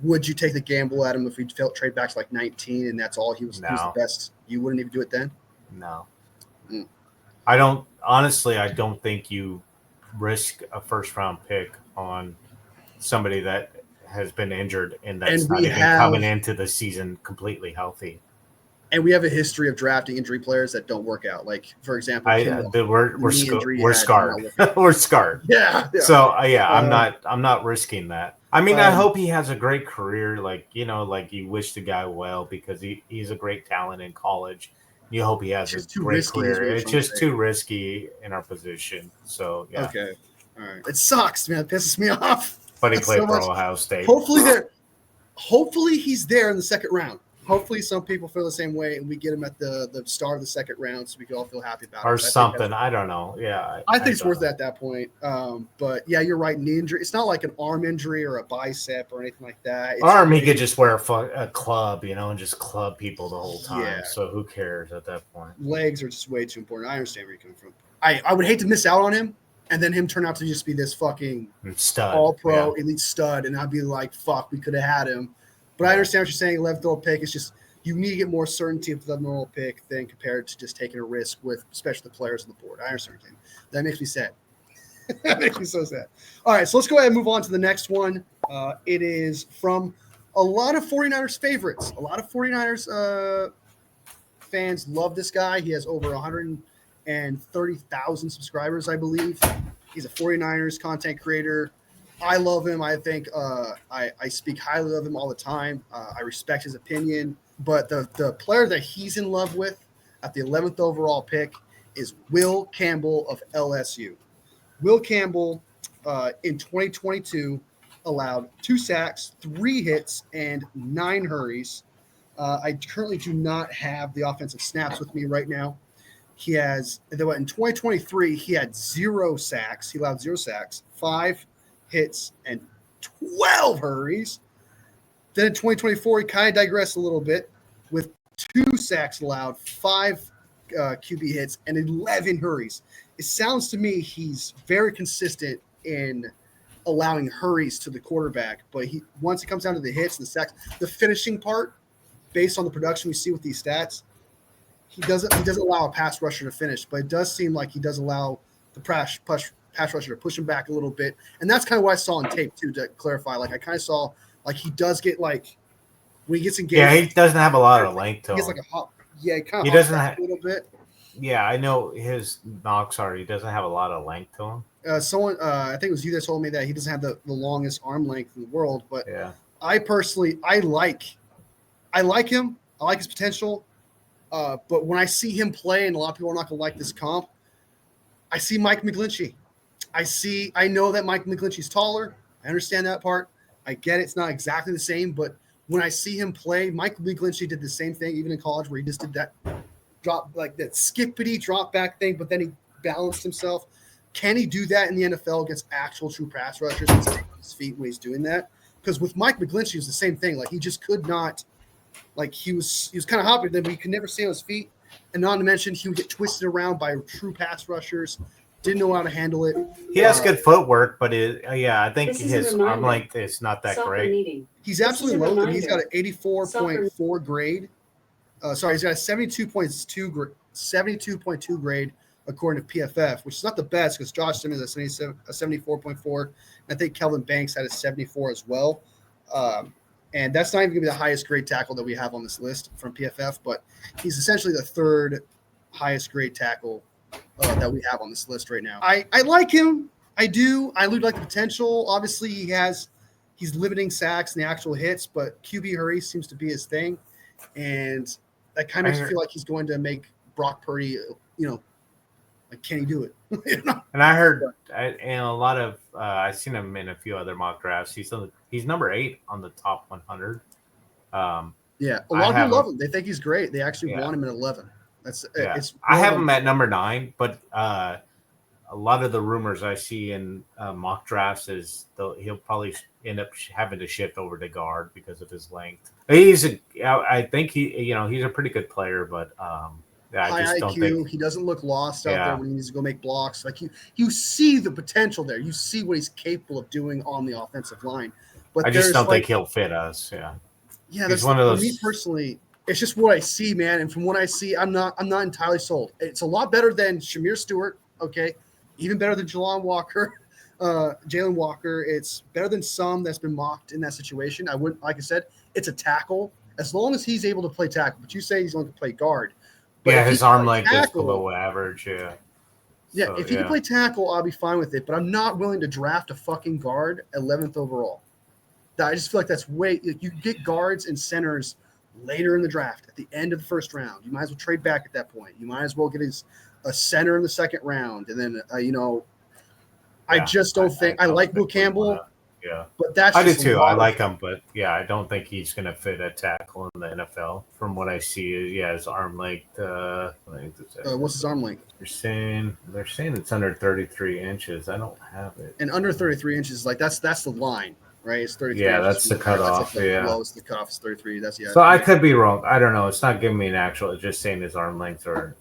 Would you take the gamble at him if we trade back to like 19 and that's all he was the best? You wouldn't even do it then? No. I don't think you risk a first round pick on somebody that has been injured and that's not even coming into the season completely healthy. And we have a history of drafting injury players that don't work out. Like, for example, we're scarred. We're scarred. Yeah. So I'm not risking that. I mean, I hope he has a great career. Like, like you wish the guy well because he's a great talent in college. You hope he has a great career. It's just too risky in our position. So yeah. Okay. All right. It sucks, man. It pisses me off. But he played for Ohio State. Hopefully he's there in the second round. Hopefully some people feel the same way and we get him at the start of the second round so we can all feel happy about it. Or something. I don't know. Yeah. I think it's worth it at that point. But yeah, you're right. Knee injury. It's not like an arm injury or a bicep or anything like that. Arm, he could just wear a club, and just club people the whole time. Yeah. So who cares at that point? Legs are just way too important. I understand where you're coming from. I would hate to miss out on him and then him turn out to just be this fucking stud, all-pro elite stud. And I'd be like, fuck, we could have had him. But I understand what you're saying. 11th overall pick is just you need to get more certainty with the 11th overall pick than compared to just taking a risk with, especially the players on the board. I understand what you're saying. That makes me sad. That makes me so sad. All right, so let's go ahead and move on to the next one. It is from a lot of 49ers favorites. A lot of 49ers fans love this guy. He has over 130,000 subscribers, I believe. He's a 49ers content creator. I love him. I think I speak highly of him all the time. I respect his opinion. But the player that he's in love with at the 11th overall pick is Will Campbell of LSU. Will Campbell in 2022 allowed 2 sacks, 3 hits, and 9 hurries. I currently do not have the offensive snaps with me right now. In 2023, he had 0 sacks. He allowed 0 sacks, 5 hits, and 12 hurries. Then in 2024, he kind of digressed a little bit with 2 sacks allowed, 5 QB hits, and 11 hurries. It sounds to me he's very consistent in allowing hurries to the quarterback, but once it comes down to the hits and the sacks, the finishing part, based on the production we see with these stats, he doesn't allow a pass rusher to finish, but it does seem like he does allow the pass rusher to push him back a little bit. And that's kind of what I saw on tape too, to clarify. Like I kind of saw like he does get like when he gets engaged. Yeah, he doesn't have a lot of length to him. He gets like a hop. Yeah, he doesn't have a little bit. Yeah, I know his knocks are he doesn't have a lot of length to him. Someone I think it was you that told me that he doesn't have the longest arm length in the world, but yeah. I personally I like him. I like his potential. But when I see him play, and a lot of people are not going to like this comp, I see Mike McGlinchey. I know that Mike McGlinchey's taller. I understand that part. I get it. It's not exactly the same, but when I see him play, Mike McGlinchey did the same thing even in college where he just did that drop, like that skippity drop back thing, but then he balanced himself. Can he do that in the NFL against actual true pass rushers and stay on his feet when he's doing that? Because with Mike McGlinchey, it was the same thing. Like he just could not, like he was kind of hopping, but he could never stay on his feet. And not to mention, he would get twisted around by true pass rushers. Didn't know how to handle it. He has good footwork, but I think his arm length is not that great. He's absolutely low. He's got an 84.4 grade. He's got a 72.2 grade according to PFF, which is not the best because Josh Simmons has a 74.4. I think Kelvin Banks had a 74 as well. And that's not even going to be the highest grade tackle that we have on this list from PFF, but he's essentially the 3rd highest grade tackle that we have on this list right now. I like him. I do. I like the potential. Obviously, he's limiting sacks and the actual hits, but QB hurry seems to be his thing, and that kind of makes me feel like he's going to make Brock Purdy, like, can he do it? And I heard, and a lot of I've seen him in a few other mock drafts. He's number 8 on the top 100. Yeah, a lot of people love him. They think he's great. They actually want him at 11. I have him at number 9, but a lot of the rumors I see in mock drafts is he'll probably end up having to shift over to guard because of his length. I think he's a pretty good player, but I just don't think he doesn't look lost out there when he needs to go make blocks. Like you see the potential there. You see what he's capable of doing on the offensive line. But I just don't think he'll fit us. Yeah. Yeah, that's one of those. For me personally, it's just what I see, man. And from what I see, I'm not entirely sold. It's a lot better than Shamir Stewart, okay? Even better than Jalen Walker. It's better than some that's been mocked in that situation. I wouldn't, like I said, it's a tackle. As long as he's able to play tackle, but you say he's going to play guard. But his arm length is below average. Yeah. Yeah, so, if he can play tackle, I'll be fine with it. But I'm not willing to draft a fucking guard 11th overall. I just feel like that's you can get guards and centers later in the draft at the end of the first round. You might as well trade back at that point. You might as well get a center in the second round. And then, I just don't think I like Will Campbell. Yeah, but that's I do too. I like him, but I don't think he's going to fit a tackle in the NFL. From what I see, his arm length. What's his arm length? They're saying it's under 33 inches. I don't have it. And under 33 inches, like that's the line, right? It's 33. Yeah, that's the cutoff. The lowest. The cutoff is 33. So I could be wrong. I don't know. It's not giving me an actual. It's just saying his arm length or.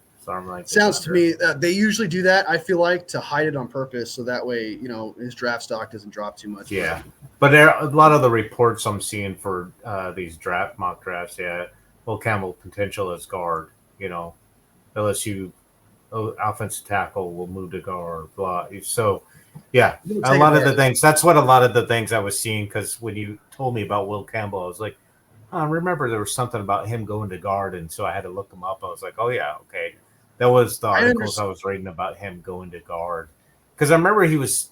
Sounds to me they usually do that. I feel like to hide it on purpose, so that way his draft stock doesn't drop too much. Yeah, but there a lot of the reports I'm seeing for these mock drafts. Yeah, Will Campbell potential as guard. LSU offensive tackle will move to guard. Blah. So a lot of the things. That's what a lot of the things I was seeing because when you told me about Will Campbell, I was like, I remember there was something about him going to guard, and so I had to look him up. I was like, oh yeah, okay. That was the articles I was reading about him going to guard. Because I remember he was.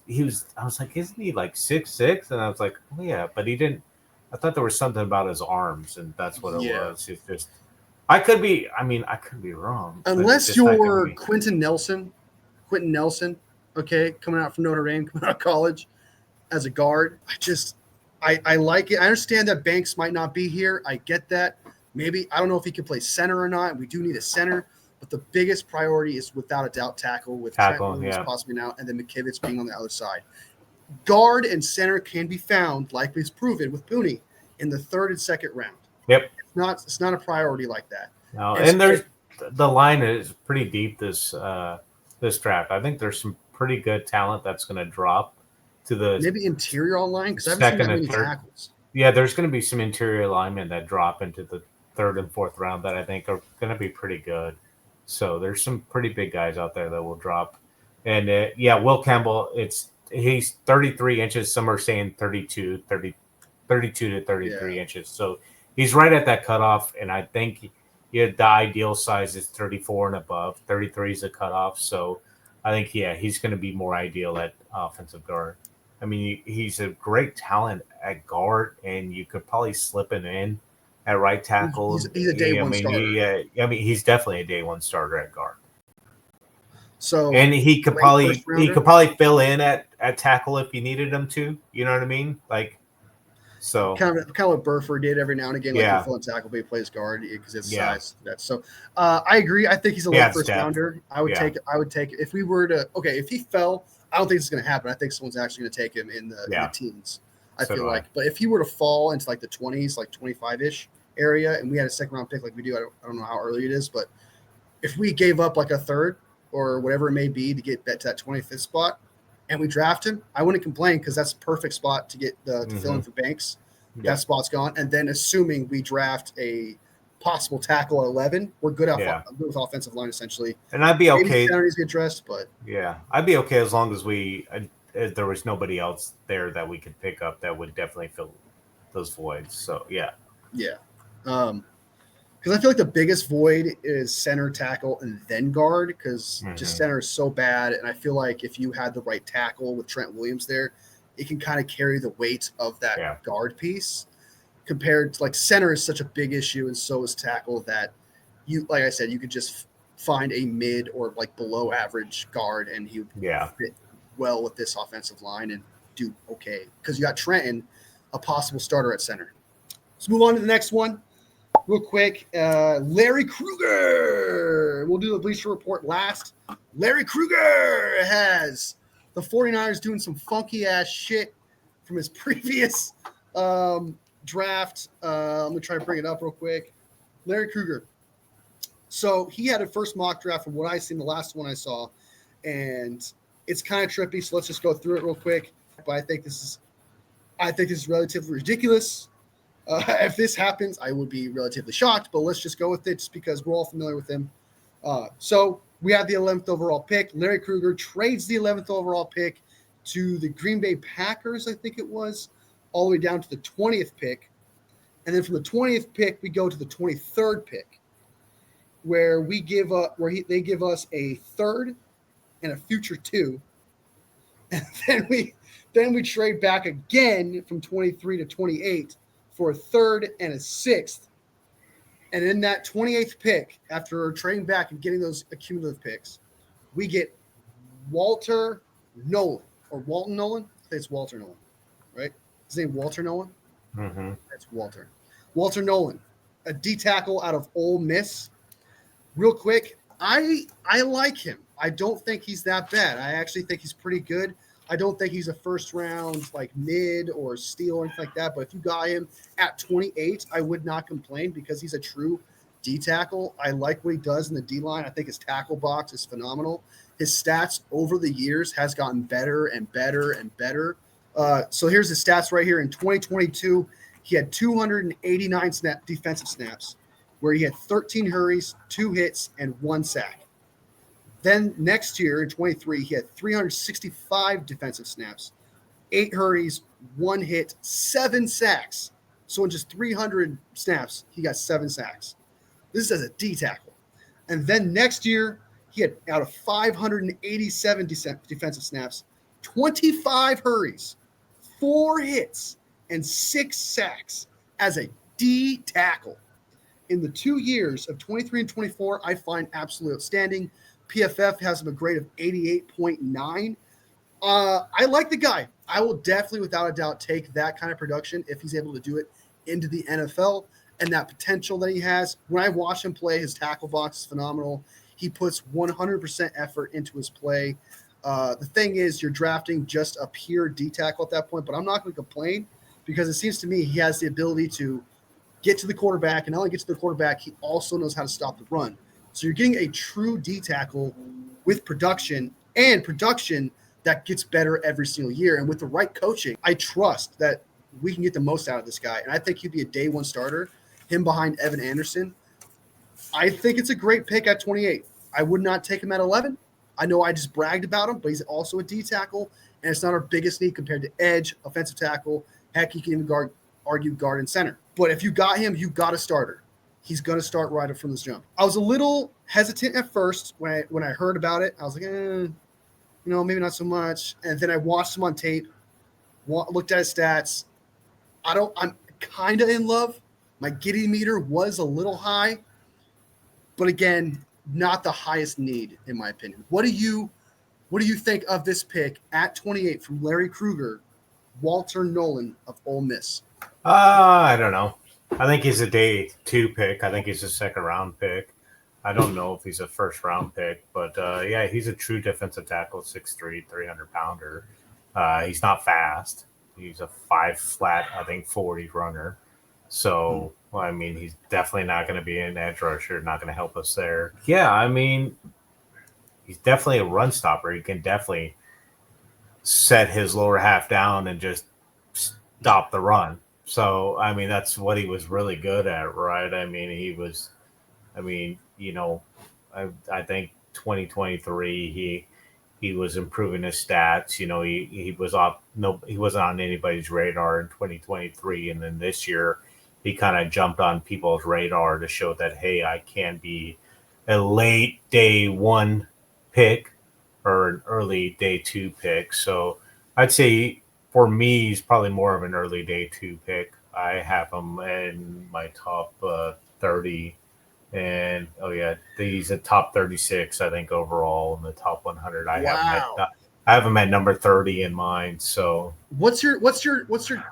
I was like, isn't he like 6'6"? And I was like, oh yeah, but he didn't. I thought there was something about his arms, and that's what it was. It's just, I could be wrong. Unless you're Quentin Nelson, okay, coming out from Notre Dame, coming out of college as a guard. I like it. I understand that Banks might not be here. I get that. Maybe I don't know if he can play center or not. We do need a center. But the biggest priority is without a doubt tackle with Trent Williams possibly now, and then McKivitz being on the other side. Guard and center can be found, like we've proven with Pooney, in the third and second round. Yep. It's not a priority like that. No, and there's the line is pretty deep this draft. I think there's some pretty good talent that's going to drop to the maybe interior line because I haven't seen that many tackles. Yeah, there's going to be some interior linemen that drop into the third and fourth round that I think are going to be pretty good. So there's some pretty big guys out there that will drop. And Will Campbell, he's 33 inches. Some are saying 32 to 33 inches. So he's right at that cutoff. And I think the ideal size is 34 and above. 33 is a cutoff. So I think, he's going to be more ideal at offensive guard. I mean, he's a great talent at guard, and you could probably slip him in at right tackle. He's a day one starter. He's definitely a day one starter at guard. So and he could probably fill in at tackle if you needed him to. You know what I mean? Like, so kind of what Burford did every now and again. Like fill in tackle, but he plays guard because it's size. So I agree. I think he's a late first rounder. I would take if we were to if he fell. I don't think it's going to happen. I think someone's actually going to take him in the teens. I feel like, but if he were to fall into like the 20s, like 25-ish area, and we had a second round pick like we do, I don't know how early it is, but if we gave up like a third or whatever it may be to get that to that 25th spot, and we draft him, I wouldn't complain because that's a perfect spot to get to fill in for Banks. That spot's gone, and then assuming we draft a possible tackle at 11, we're good with offensive line essentially. And I'd be okay. Maybe get dressed, but I'd be okay as long as there was nobody else there that we could pick up that would definitely fill those voids. So because I feel like the biggest void is center, tackle, and then guard, because just center is so bad. And I feel like if you had the right tackle with Trent Williams there, it can kind of carry the weight of that guard piece. Compared to like center is such a big issue, and so is tackle, that you, like I said, you could just find a mid or like below average guard, and he would fit well with this offensive line and do okay, because you got Trenton, a possible starter at center. Let's move on to the next one real quick. Larry Kruger. We'll do the Bleacher Report last. Larry Kruger has the 49ers doing some funky ass shit from his previous draft. I'm gonna try to bring it up real quick. Larry Kruger. So he had a first mock draft from what I seen, the last one I saw, and it's kind of trippy. So let's just go through it real quick. But I think this is relatively ridiculous. If this happens, I would be relatively shocked. But let's just go with it, just because we're all familiar with him. So we have the 11th overall pick. Larry Kruger trades the 11th overall pick to the Green Bay Packers, I think it was, all the way down to the 20th pick. And then from the 20th pick, we go to the 23rd pick, where they give us a third and a future 2. And then we trade back again from 23 to 28 for a third and a 6th. And in that 28th pick, after trading back and getting those accumulative picks, we get Walter Nolan, or Walton Nolan. I think it's Walter Nolan, right? His name Walter Nolan? Mm-hmm. That's Walter. Walter Nolan, a D tackle out of Ole Miss. Real quick, I like him. I don't think he's that bad. I actually think he's pretty good. I don't think he's a first round like mid or steal or anything like that. But if you got him at 28, I would not complain, because he's a true D tackle. I like what he does in the D line. I think his tackle box is phenomenal. His stats over the years has gotten better and better and better. So here's his stats right here. In 2022, he had 289 defensive snaps, where he had 13 hurries, 2 hits, and 1 sack. Then next year, in 23, he had 365 defensive snaps, 8 hurries, 1 hit, 7 sacks. So in just 300 snaps, he got 7 sacks. This is as a D tackle. And then next year, he had, out of 587 defensive snaps, 25 hurries, 4 hits, and 6 sacks as a D tackle. In the 2 years of 23 and 24, I find absolutely outstanding. PFF has him a grade of 88.9. I like the guy. I will definitely, without a doubt, take that kind of production if he's able to do it into the NFL, and that potential that he has. When I watch him play, his tackle box is phenomenal. He puts 100% effort into his play. The thing is, you're drafting just a pure D tackle at that point, but I'm not going to complain, because it seems to me he has the ability to get to the quarterback, and not only get to the quarterback, he also knows how to stop the run. So you're getting a true D tackle with production, and production that gets better every single year. And with the right coaching, I trust that we can get the most out of this guy. And I think he'd be a day one starter, him behind Evan Anderson. I think it's a great pick at 28. I would not take him at 11. I know I just bragged about him, but he's also a D tackle, and it's not our biggest need compared to edge, offensive tackle. Heck, he can even argue guard and center. But if you got him, you got a starter. He's going to start right up from this jump. I was a little hesitant at first when I heard about it. I was like, maybe not so much. And then I watched him on tape, looked at his stats. I'm kind of in love. My Giddy meter was a little high, but again, not the highest need in my opinion. What do you think of this pick at 28 from Larry Kruger, Walter Nolan of Ole Miss? I don't know. I think he's a day 2 pick. I think he's a second round pick. I don't know if he's a first round pick, but yeah, he's a true defensive tackle, 6'3", 300-pounder. He's not fast. He's a 5 flat, I think, 40 runner. So, I mean, he's definitely not going to be an edge rusher, not going to help us there. Yeah, I mean, he's definitely a run stopper. He can definitely set his lower half down and just stop the run. So, I mean, that's what he was really good at, right? I mean, I think 2023, he was improving his stats. He was off. No, he wasn't on anybody's radar in 2023. And then this year he kind of jumped on people's radar to show that, hey, I can be a late day 1 pick or an early day 2 pick. So I'd say for me, he's probably more of an early day 2 pick. I have him in my top 30. And he's a top 36, I think, overall in the top 100. I have him at number 30 in mind. So what's your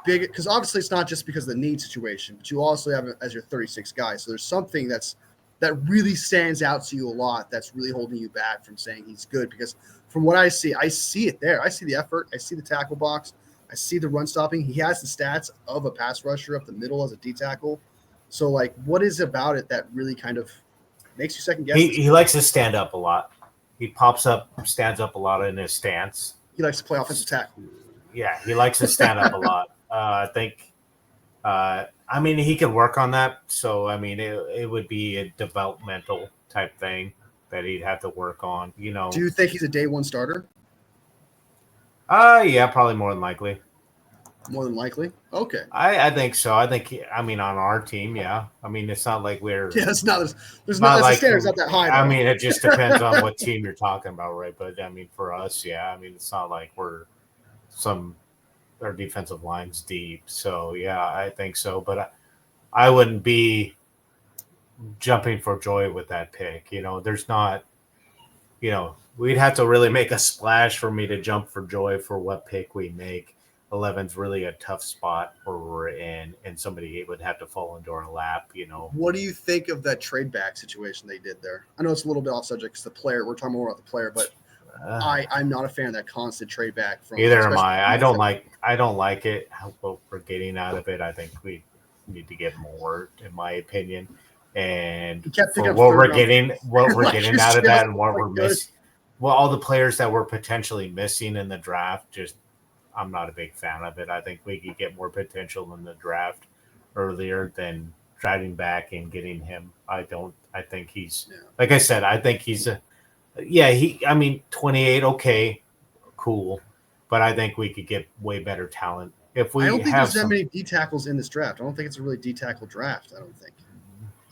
big? Because obviously it's not just because of the need situation, but you also have it as your 36 guy. So there's something that really stands out to you a lot. That's really holding you back from saying he's good. Because from what I see it there. I see the effort. I see the tackle box. I see the run stopping. He has the stats of a pass rusher up the middle as a D tackle. So, like, what is about it that really kind of makes you second guess? He likes to stand up a lot. He pops up, stands up a lot in his stance. He likes to play offensive tackle. Yeah, he likes to stand up a lot. I think, he can work on that. So, it would be a developmental type thing that he'd have to work on. Do you think he's a day 1 starter? Yeah, probably more than likely. More than likely? Okay. I think so. I think, on our team, yeah. It's not like we're... Yeah, it's not... There's not like... The standard's not that high, though. It just depends on what team you're talking about, right? But, for us, yeah. It's not like we're our defensive line's deep. So, yeah, I think so. But I wouldn't be jumping for joy with that pick. There's not... we'd have to really make a splash for me to jump for joy for what pick we make. 11's really a tough spot where we're in, and somebody would have to fall into our lap, What do you think of that trade back situation they did there? I know it's a little bit off subject because the player, we're talking more about the player, but I'm not a fan of that constant trade back from. Either am I. I don't like it. What we're getting out of it, I think we need to get more, in my opinion. And for what we're getting out of that, and what we're missing, all the players that we're potentially missing in the draft, I'm not a big fan of it. I think we could get more potential in the draft earlier than driving back and getting him. I think he's, like I said, I think he's 28, okay, cool. But I think we could get way better talent. I don't think there's that many D tackles in this draft. I don't think it's a really D tackle draft. I don't think.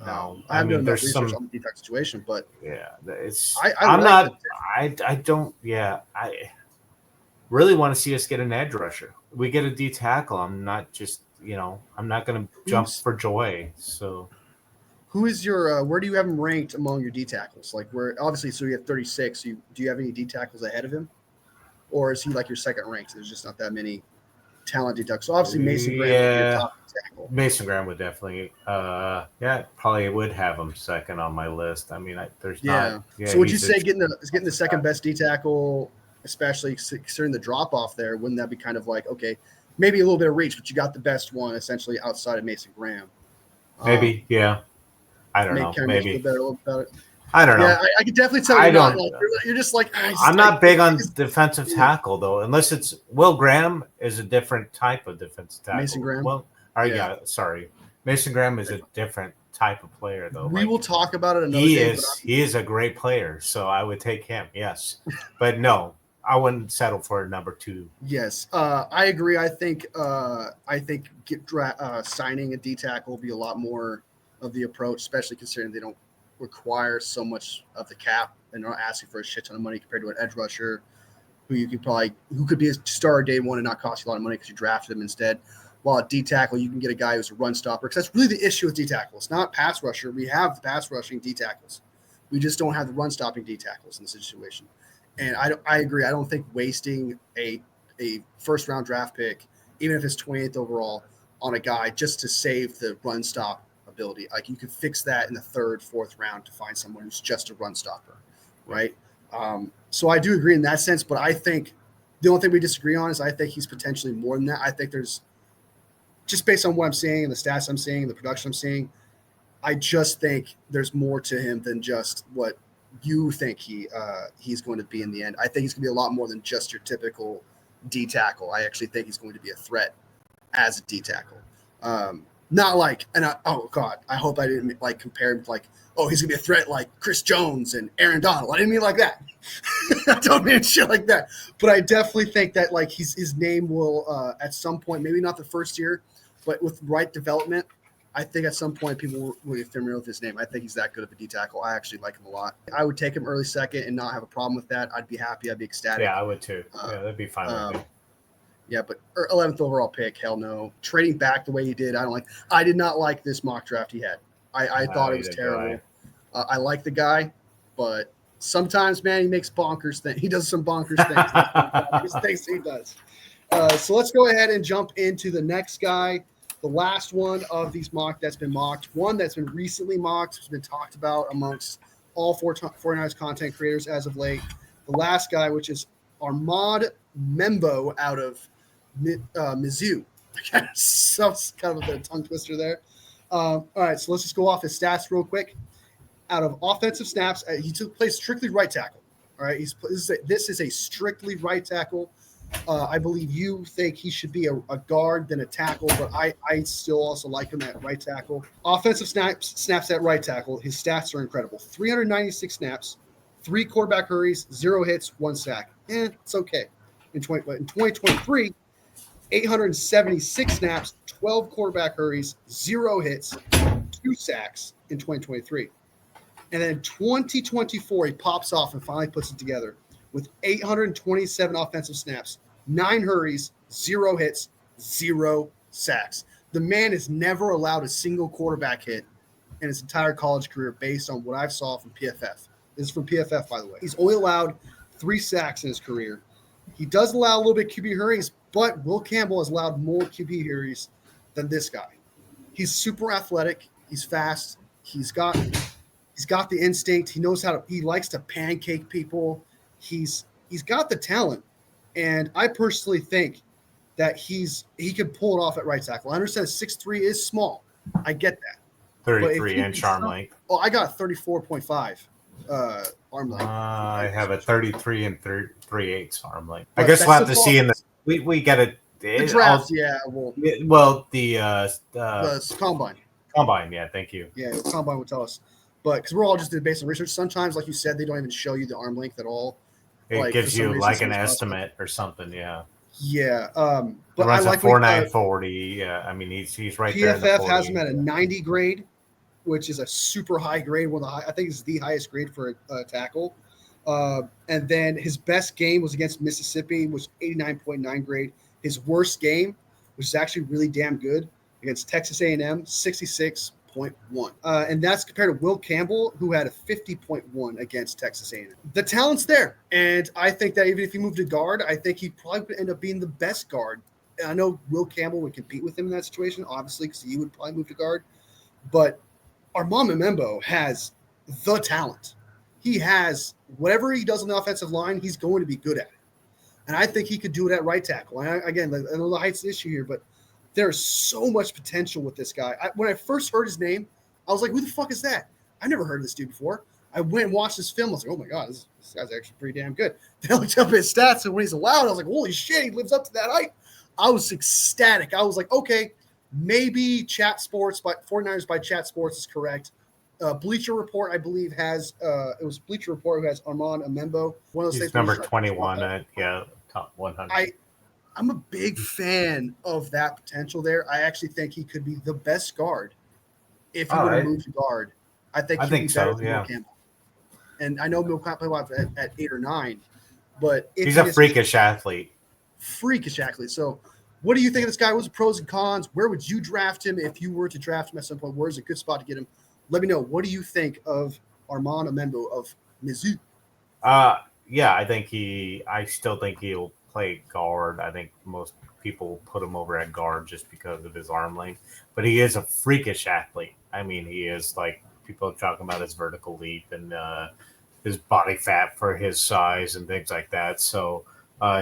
No, I haven't done enough research on the D tackle situation, but I really want to see us get an edge rusher. We get a D tackle. I'm not just, I'm not going to jump for joy. So, who is your? Where do you have him ranked among your D tackles? Like, where obviously, so you have 36. Do you have any D tackles ahead of him, or is he like your second ranked? There's just not that many talent D tackles. So obviously, Mason Graham would be your top tackle. Mason Graham would definitely, probably would have him second on my list. There's not. Yeah, so would you say getting the second best D tackle? Especially considering the drop off there, wouldn't that be kind of like, okay, maybe a little bit of reach, but you got the best one essentially outside of Mason Graham? Maybe, yeah. I don't know. Maybe. I don't know. Yeah, I could definitely tell you're just like, I'm not big on defensive tackle though, unless it's Will Graham is a different type of defensive tackle. Mason Graham. Sorry. Mason Graham is a different type of player though. We will talk about it another day. He is a great player, so I would take him, yes. But no. I wouldn't settle for a number 2. Yes, I agree. I think signing a D tackle will be a lot more of the approach, especially considering they don't require so much of the cap and they're not asking for a shit ton of money compared to an edge rusher who could be a star day 1 and not cost you a lot of money because you drafted him instead. While at D tackle, you can get a guy who's a run stopper because that's really the issue with D tackle. It's not pass rusher. We have the pass rushing D tackles. We just don't have the run stopping D tackles in this situation. And I agree. I don't think wasting a first round draft pick, even if it's 28th overall, on a guy just to save the run stop ability. Like you could fix that in the 3rd, 4th round to find someone who's just a run stopper, right? So I do agree in that sense. But I think the only thing we disagree on is I think he's potentially more than that. I think there's just based on what I'm seeing and the stats I'm seeing, the production I'm seeing, I just think there's more to him than just what you think he's going to be in the end. I think he's going to be a lot more than just your typical D tackle. I actually think he's going to be a threat as a D tackle. Not like, oh God, I hope I didn't like compare him to like, oh, he's going to be a threat like Chris Jones and Aaron Donald. I didn't mean like that. I don't mean shit like that. But I definitely think that like his name will at some point, maybe not the first year, but with right development, I think at some point people will get familiar with his name. I think he's that good of a D tackle. I actually like him a lot. I would take him early second and not have a problem with that. I'd be happy. I'd be ecstatic. Yeah, I would too. Yeah, that'd be fine with me. Yeah, but 11th overall pick, hell no. Trading back the way he did, I did not like this mock draft he had. I thought it was terrible. I like the guy, but sometimes, man, he makes bonkers things. He does some bonkers things. Bonkers things he does. So let's go ahead and jump into the next guy. The last one of these mock that's been mocked, one that's been recently mocked, has been talked about amongst all 49ers content creators as of late. The last guy, which is Armand Membo out of Mizzou. Sounds kind of a bit of a tongue twister there. All right, so let's just go off his stats real quick. Out of offensive snaps, he plays strictly right tackle. All right, this is a strictly right tackle. I believe you think he should be a guard than a tackle, but I still also like him at right tackle. Offensive snaps at right tackle. His stats are incredible. 396 snaps, 3 quarterback hurries, 0 hits, 1 sack. It's okay. In 2023, 876 snaps, 12 quarterback hurries, 0 hits, 2 sacks in 2023. And then in 2024, he pops off and finally puts it together with 827 offensive snaps, 9 hurries, 0 hits, 0 sacks. The man has never allowed a single quarterback hit in his entire college career based on what I've saw from PFF. This is from PFF, by the way. He's only allowed 3 sacks in his career. He does allow a little bit QB hurries, but Will Campbell has allowed more QB hurries than this guy. He's super athletic. He's fast. He's got the instinct. He likes to pancake people. He's got the talent. And I personally think that he could pull it off at right tackle. I understand 6'3" is small. I get that. 33-inch arm length. Oh, I got 34.5 arm length. I have a 33 and 3/8 arm length. I guess we'll have to see in the we get it. The draft, the combine. Combine, yeah, thank you. Yeah, the combine would tell us. But because we're all just based on research, sometimes, like you said, they don't even show you the arm length at all. It gives you like an estimate or something, yeah. Yeah, but it runs a 4.940. Yeah, I mean he's right there. PFF has him at a 90 grade, which is a super high grade. I think it's the highest grade for a tackle. And then his best game was against Mississippi, which 89.9 grade. His worst game, which is actually really damn good, against Texas A&M, 66.1. And that's compared to Will Campbell, who had a 50.1 against Texas A&M. The talent's there. And I think that even if he moved to guard, I think he probably would end up being the best guard. And I know Will Campbell would compete with him in that situation, obviously, because he would probably move to guard. But Armand Membo has the talent. He has whatever he does on the offensive line, he's going to be good at it. And I think he could do it at right tackle. And I know the height's the issue here, but there's so much potential with this guy. When I first heard his name, I was like, who the fuck is that? I never heard of this dude before. I went and watched this film. I was like, oh my God, this guy's actually pretty damn good. Then I looked up his stats, and when he's allowed, I was like, holy shit, he lives up to that height. I was ecstatic. I was like, okay, maybe Chat Sports, 49ers by Chat Sports is correct. Bleacher Report, I believe, has it was Bleacher Report who has Armand Membo. One of those things. Number 21 top 100. I'm a big fan of that potential there. I actually think he could be the best guard if he were to move to guard. I think he'd be better than Will Campbell. And I know Will Campbell at 8 or 9, but he's a freakish athlete. Freakish athlete. So what do you think of this guy? What's the pros and cons? Where would you draft him if you were to draft him at some point? Where's a good spot to get him? Let me know. What do you think of Armand Membo of Mizzou? Yeah, I still think he'll play guard. I think most people put him over at guard just because of his arm length. But he is a freakish athlete. I mean, he is like people are talking about his vertical leap and his body fat for his size and things like that. So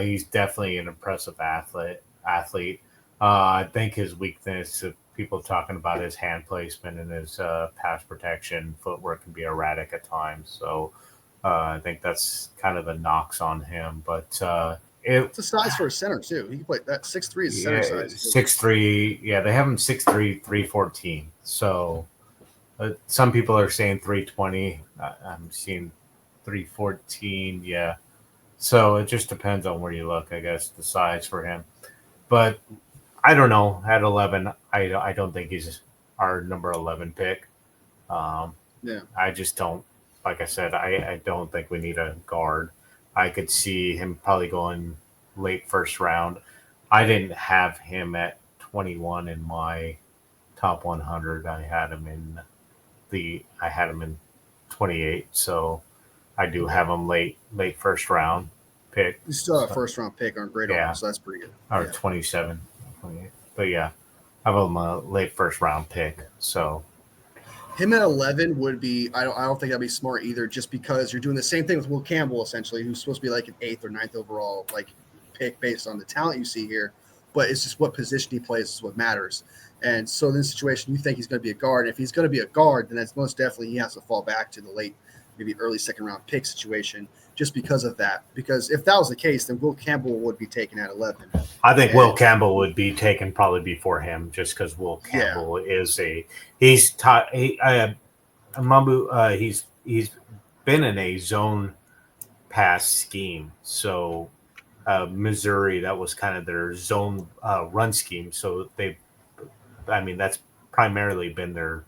he's definitely an impressive athlete. I think his weakness, people talking about his hand placement and his pass protection, footwork can be erratic at times. So I think that's kind of the knocks on him. But it's a size for a center too. He can play that 6'3" is center size. 6'3", yeah, they have him 6'3", 314. So some people are saying 320. I'm seeing 314. Yeah. So it just depends on where you look, I guess, the size for him. But I don't know. At 11, I don't think he's our number 11 pick. I just don't, like I said, I don't think we need a guard. I could see him probably going late first round. I didn't have him at 21 in my top 100. I had him in 28. So I do have him late first round pick. You still have a first round pick on grade Yeah. so that's pretty good. Or 27, 28. But yeah, I have him a late first round pick. So him at 11 would be, I don't think that'd be smart either, just because you're doing the same thing with Will Campbell, essentially, who's supposed to be like an 8th or 9th overall pick based on the talent you see here. But it's just what position he plays is what matters. And so in this situation, you think he's going to be a guard. And if he's going to be a guard, then that's most definitely he has to fall back to the late, maybe early second round pick situation just because of that. Because if that was the case, then Will Campbell would be taken at 11. I think Will Campbell would be taken probably before him, just because Will Campbell is he's been in a zone pass scheme. So Missouri, that was kind of their zone run scheme. So that's primarily been their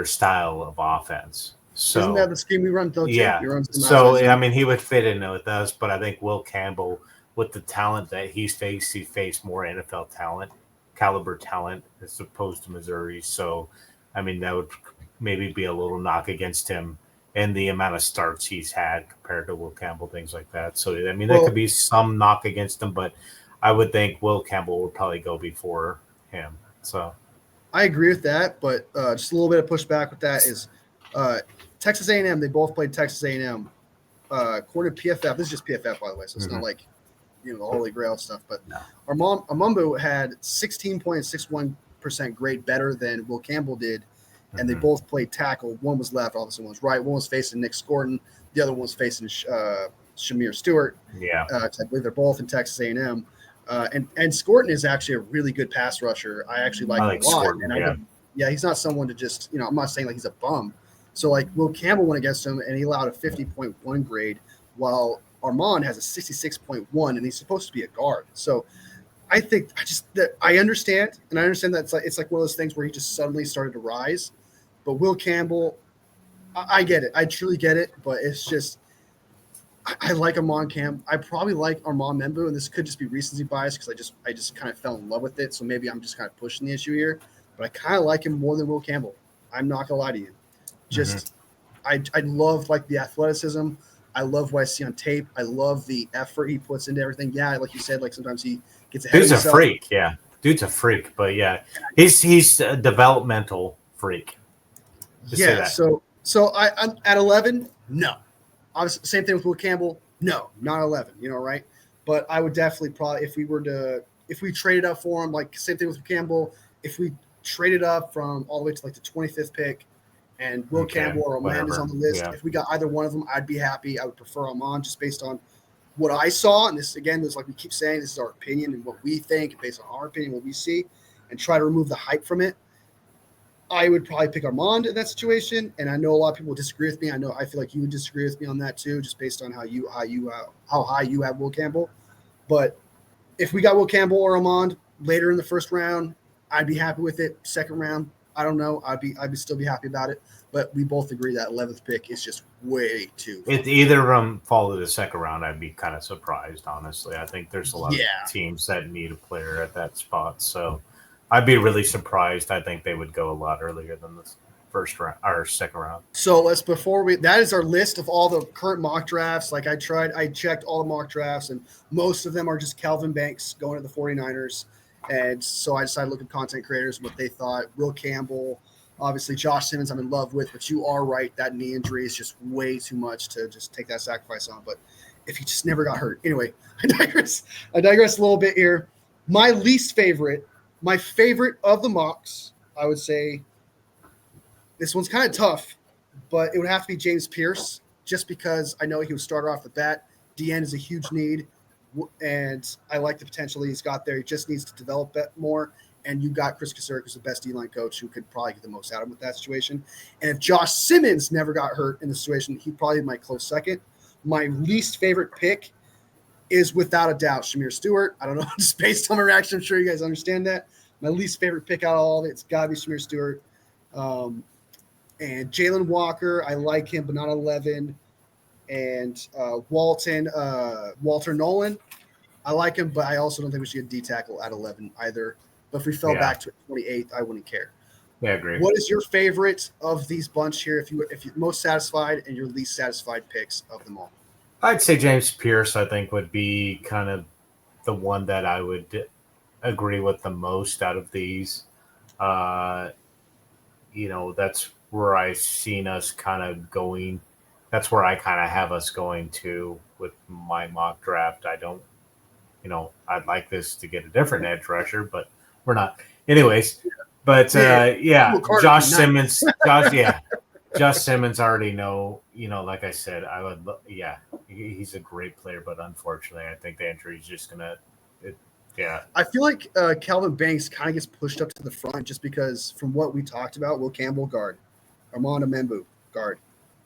style of offense. So, isn't that the scheme we run though? Yeah. So he would fit in with us, but I think Will Campbell, with the talent that he faced more NFL caliber talent as opposed to Missouri. So, that would maybe be a little knock against him and the amount of starts he's had compared to Will Campbell, things like that. So, there could be some knock against him, but I would think Will Campbell would probably go before him. So, I agree with that, but just a little bit of pushback with that is Texas A&M. They both played Texas A&M. According to PFF, this is just PFF, by the way, so it's not like the Holy Grail stuff. But Armambu had 16.61% grade better than Will Campbell did, and they both played tackle. One was left, obviously one was right. One was facing Nick Scorton. The other one was facing Shamir Stewart. Yeah, I believe they're both in Texas A&M. And Scorton is actually a really good pass rusher. I actually like him a lot. Scorton, he's not someone to just, I'm not saying like he's a bum. So like Will Campbell went against him and he allowed a 50.1 grade while Armand has a 66.1 and he's supposed to be a guard. So I think I understand that it's like one of those things where he just suddenly started to rise. But Will Campbell, I get it. I truly get it. But it's just, I like Armand Camp. I probably like Armand Membu, and this could just be recency bias because I just kind of fell in love with it. So maybe I'm just kind of pushing the issue here. But I kind of like him more than Will Campbell. I'm not gonna lie to you. Just I love like the athleticism. I love what I see on tape. I love the effort he puts into everything. Yeah, like you said, like sometimes he gets ahead of himself. Dude's a freak, yeah. Dude's a freak, but yeah, he's a developmental freak. Yeah. So I'm at 11. No. Obviously, same thing with Will Campbell. No, not 11. Right? But I would definitely probably if we traded up for him, like same thing with Campbell. If we traded up from all the way to like the 25th pick, and Will Campbell or Armand is on the list, if we got either one of them, I'd be happy. I would prefer Armand just based on what I saw. And this again, is like we keep saying, this is our opinion and what we think, based on our opinion, what we see, and try to remove the hype from it. I would probably pick Armand in that situation, and I know a lot of people disagree with me. I feel like you would disagree with me on that too, just based on how high you have Will Campbell. But if we got Will Campbell or Armand later in the first round, I'd be happy with it. Second round, I don't know. I'd still be happy about it. But we both agree that 11th pick is just way too. If either of them fall to the second round, I'd be kind of surprised, honestly. I think there's a lot of teams that need a player at that spot, so I'd be really surprised. I think they would go a lot earlier than the first round or second round. So that is our list of all the current mock drafts. Like I checked all the mock drafts, and most of them are just Calvin Banks going to the 49ers. And so I decided to look at content creators, what they thought. Will Campbell, obviously Josh Simmons I'm in love with, but you are right. That knee injury is just way too much to just take that sacrifice on. But if he just never got hurt. Anyway, I digress a little bit here. My favorite of the mocks, I would say, this one's kind of tough, but it would have to be James Pierce, just because I know he was starter off the bat. DN is a huge need, and I like the potential he's got there. He just needs to develop it more, and you got Chris Kasurek, who's the best D-line coach, who could probably get the most out of him with that situation. And if Josh Simmons never got hurt in the situation, he'd probably be my close second. My least favorite pick is without a doubt Shamir Stewart. I don't know, just based on my reaction, I'm sure you guys understand that. My least favorite pick out of all of it, it's got to be Shamir Stewart. And Jalen Walker, I like him, but not 11. And Walter Nolan, I like him, but I also don't think we should get D tackle at 11 either. But if we fell back to 28th, I wouldn't care. Yeah, I agree. What is your favorite of these bunch here? If you're most satisfied and your least satisfied picks of them all? I'd say James Pierce, I think, would be kind of the one that I would agree with the most out of these. That's where I've seen us kind of going. That's where I kind of have us going to with my mock draft. I don't, I'd like this to get a different edge rusher, but we're not. Anyways, but Josh Simmons, Josh Simmons already know, like I said, he's a great player, but unfortunately, I think the injury is just I feel like Calvin Banks kind of gets pushed up to the front just because from what we talked about, Will Campbell guard, Armando Membu guard,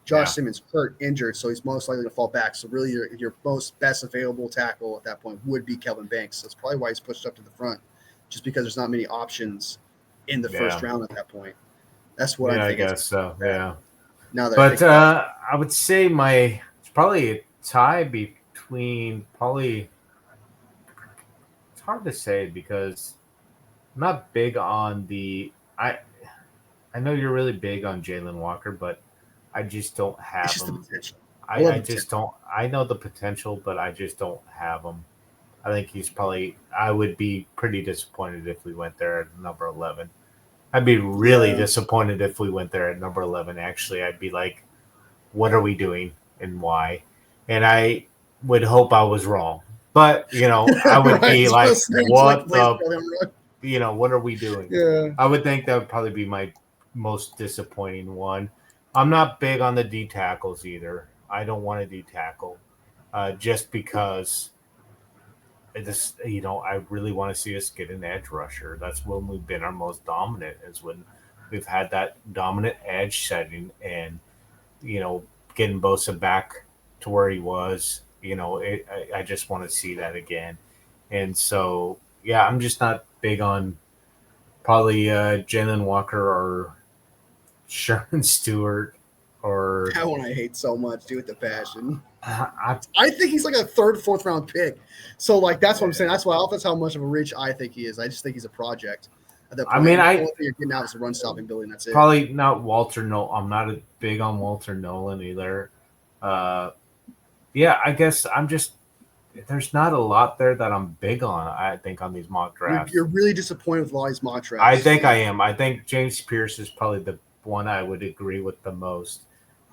Josh Simmons hurt, injured, so he's most likely to fall back. So really your most best available tackle at that point would be Kelvin Banks. That's probably why he's pushed up to the front, just because there's not many options in the first round at that point. That's what I think. I guess so. Yeah. Now that I would say it's probably a tie between probably. It's hard to say because I'm not big on I know you're really big on Jalen Walker, but I just don't have him. I just don't. I know the potential, but I just don't have him. I think he's probably. I would be pretty disappointed if we went there at number 11. I'd be really disappointed if we went there at number 11. Actually, I'd be like, "What are we doing and why?" And I would hope I was wrong, but I would be like, "What the? What are we doing?" Yeah. I would think that would probably be my most disappointing one. I'm not big on the D tackles either. I don't want a D tackle, just because. I really want to see us get an edge rusher. That's when we've been our most dominant. Is when we've had that dominant edge setting, and getting Bosa back to where he was. I just want to see that again. And so, I'm just not big on probably Jalen Walker or Sherman Stewart or that one I hate so much, dude, with the passion. I think he's like a 3rd, 4th round pick. So that's what I'm saying. That's how much of a reach I think he is. I just think he's a project. At that point, the only thing you're getting out is a run stopping ability, and that's it. Probably not Walter Nolan. I'm not big on Walter Nolan either. I guess I'm just there's not a lot there that I'm big on. I think on these mock drafts, you're really disappointed with all these mock drafts. I think I am. I think James Pierce is probably the one I would agree with the most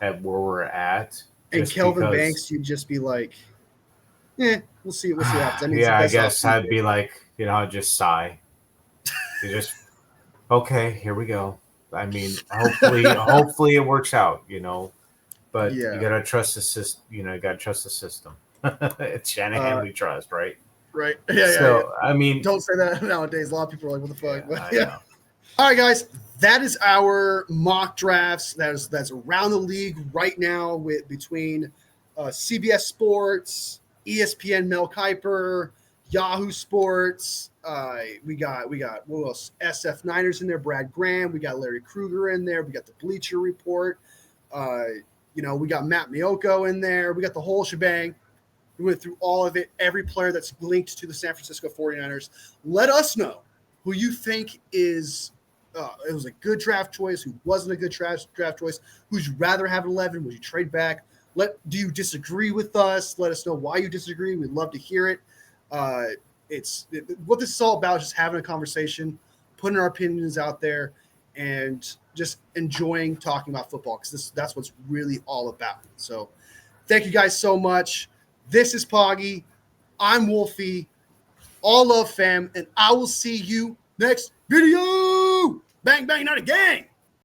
at where we're at. And Kelvin Banks, you'd just be like, we'll see what happens. I guess I'd be like, I'd just sigh. You just, okay, here we go. I mean, hopefully it works out, but you gotta trust the system. You gotta trust the system. It's Shanahan we trust, right? Right. I mean, don't say that nowadays. A lot of people are like, "What the fuck?" But, All right, guys, that is our mock drafts. That's around the league right now between CBS Sports, ESPN Mel Kiper, Yahoo Sports. We got what else? SF Niners in there. Brad Graham. We got Larry Kruger in there. We got the Bleacher Report. We got Matt Maiocco in there. We got the whole shebang. We went through all of it. Every player that's linked to the San Francisco 49ers. Let us know who you think is. It was a good draft choice. Who wasn't a good draft choice? Who'd you rather have at 11? Would you trade back? Do you disagree with us? Let us know why you disagree. We'd love to hear it. What this is all about is just having a conversation, putting our opinions out there, and just enjoying talking about football because that's what's really all about. So thank you guys so much. This is Poggy. I'm Wolfie. All love, fam, and I will see you next video. Bang, bang, not a gang.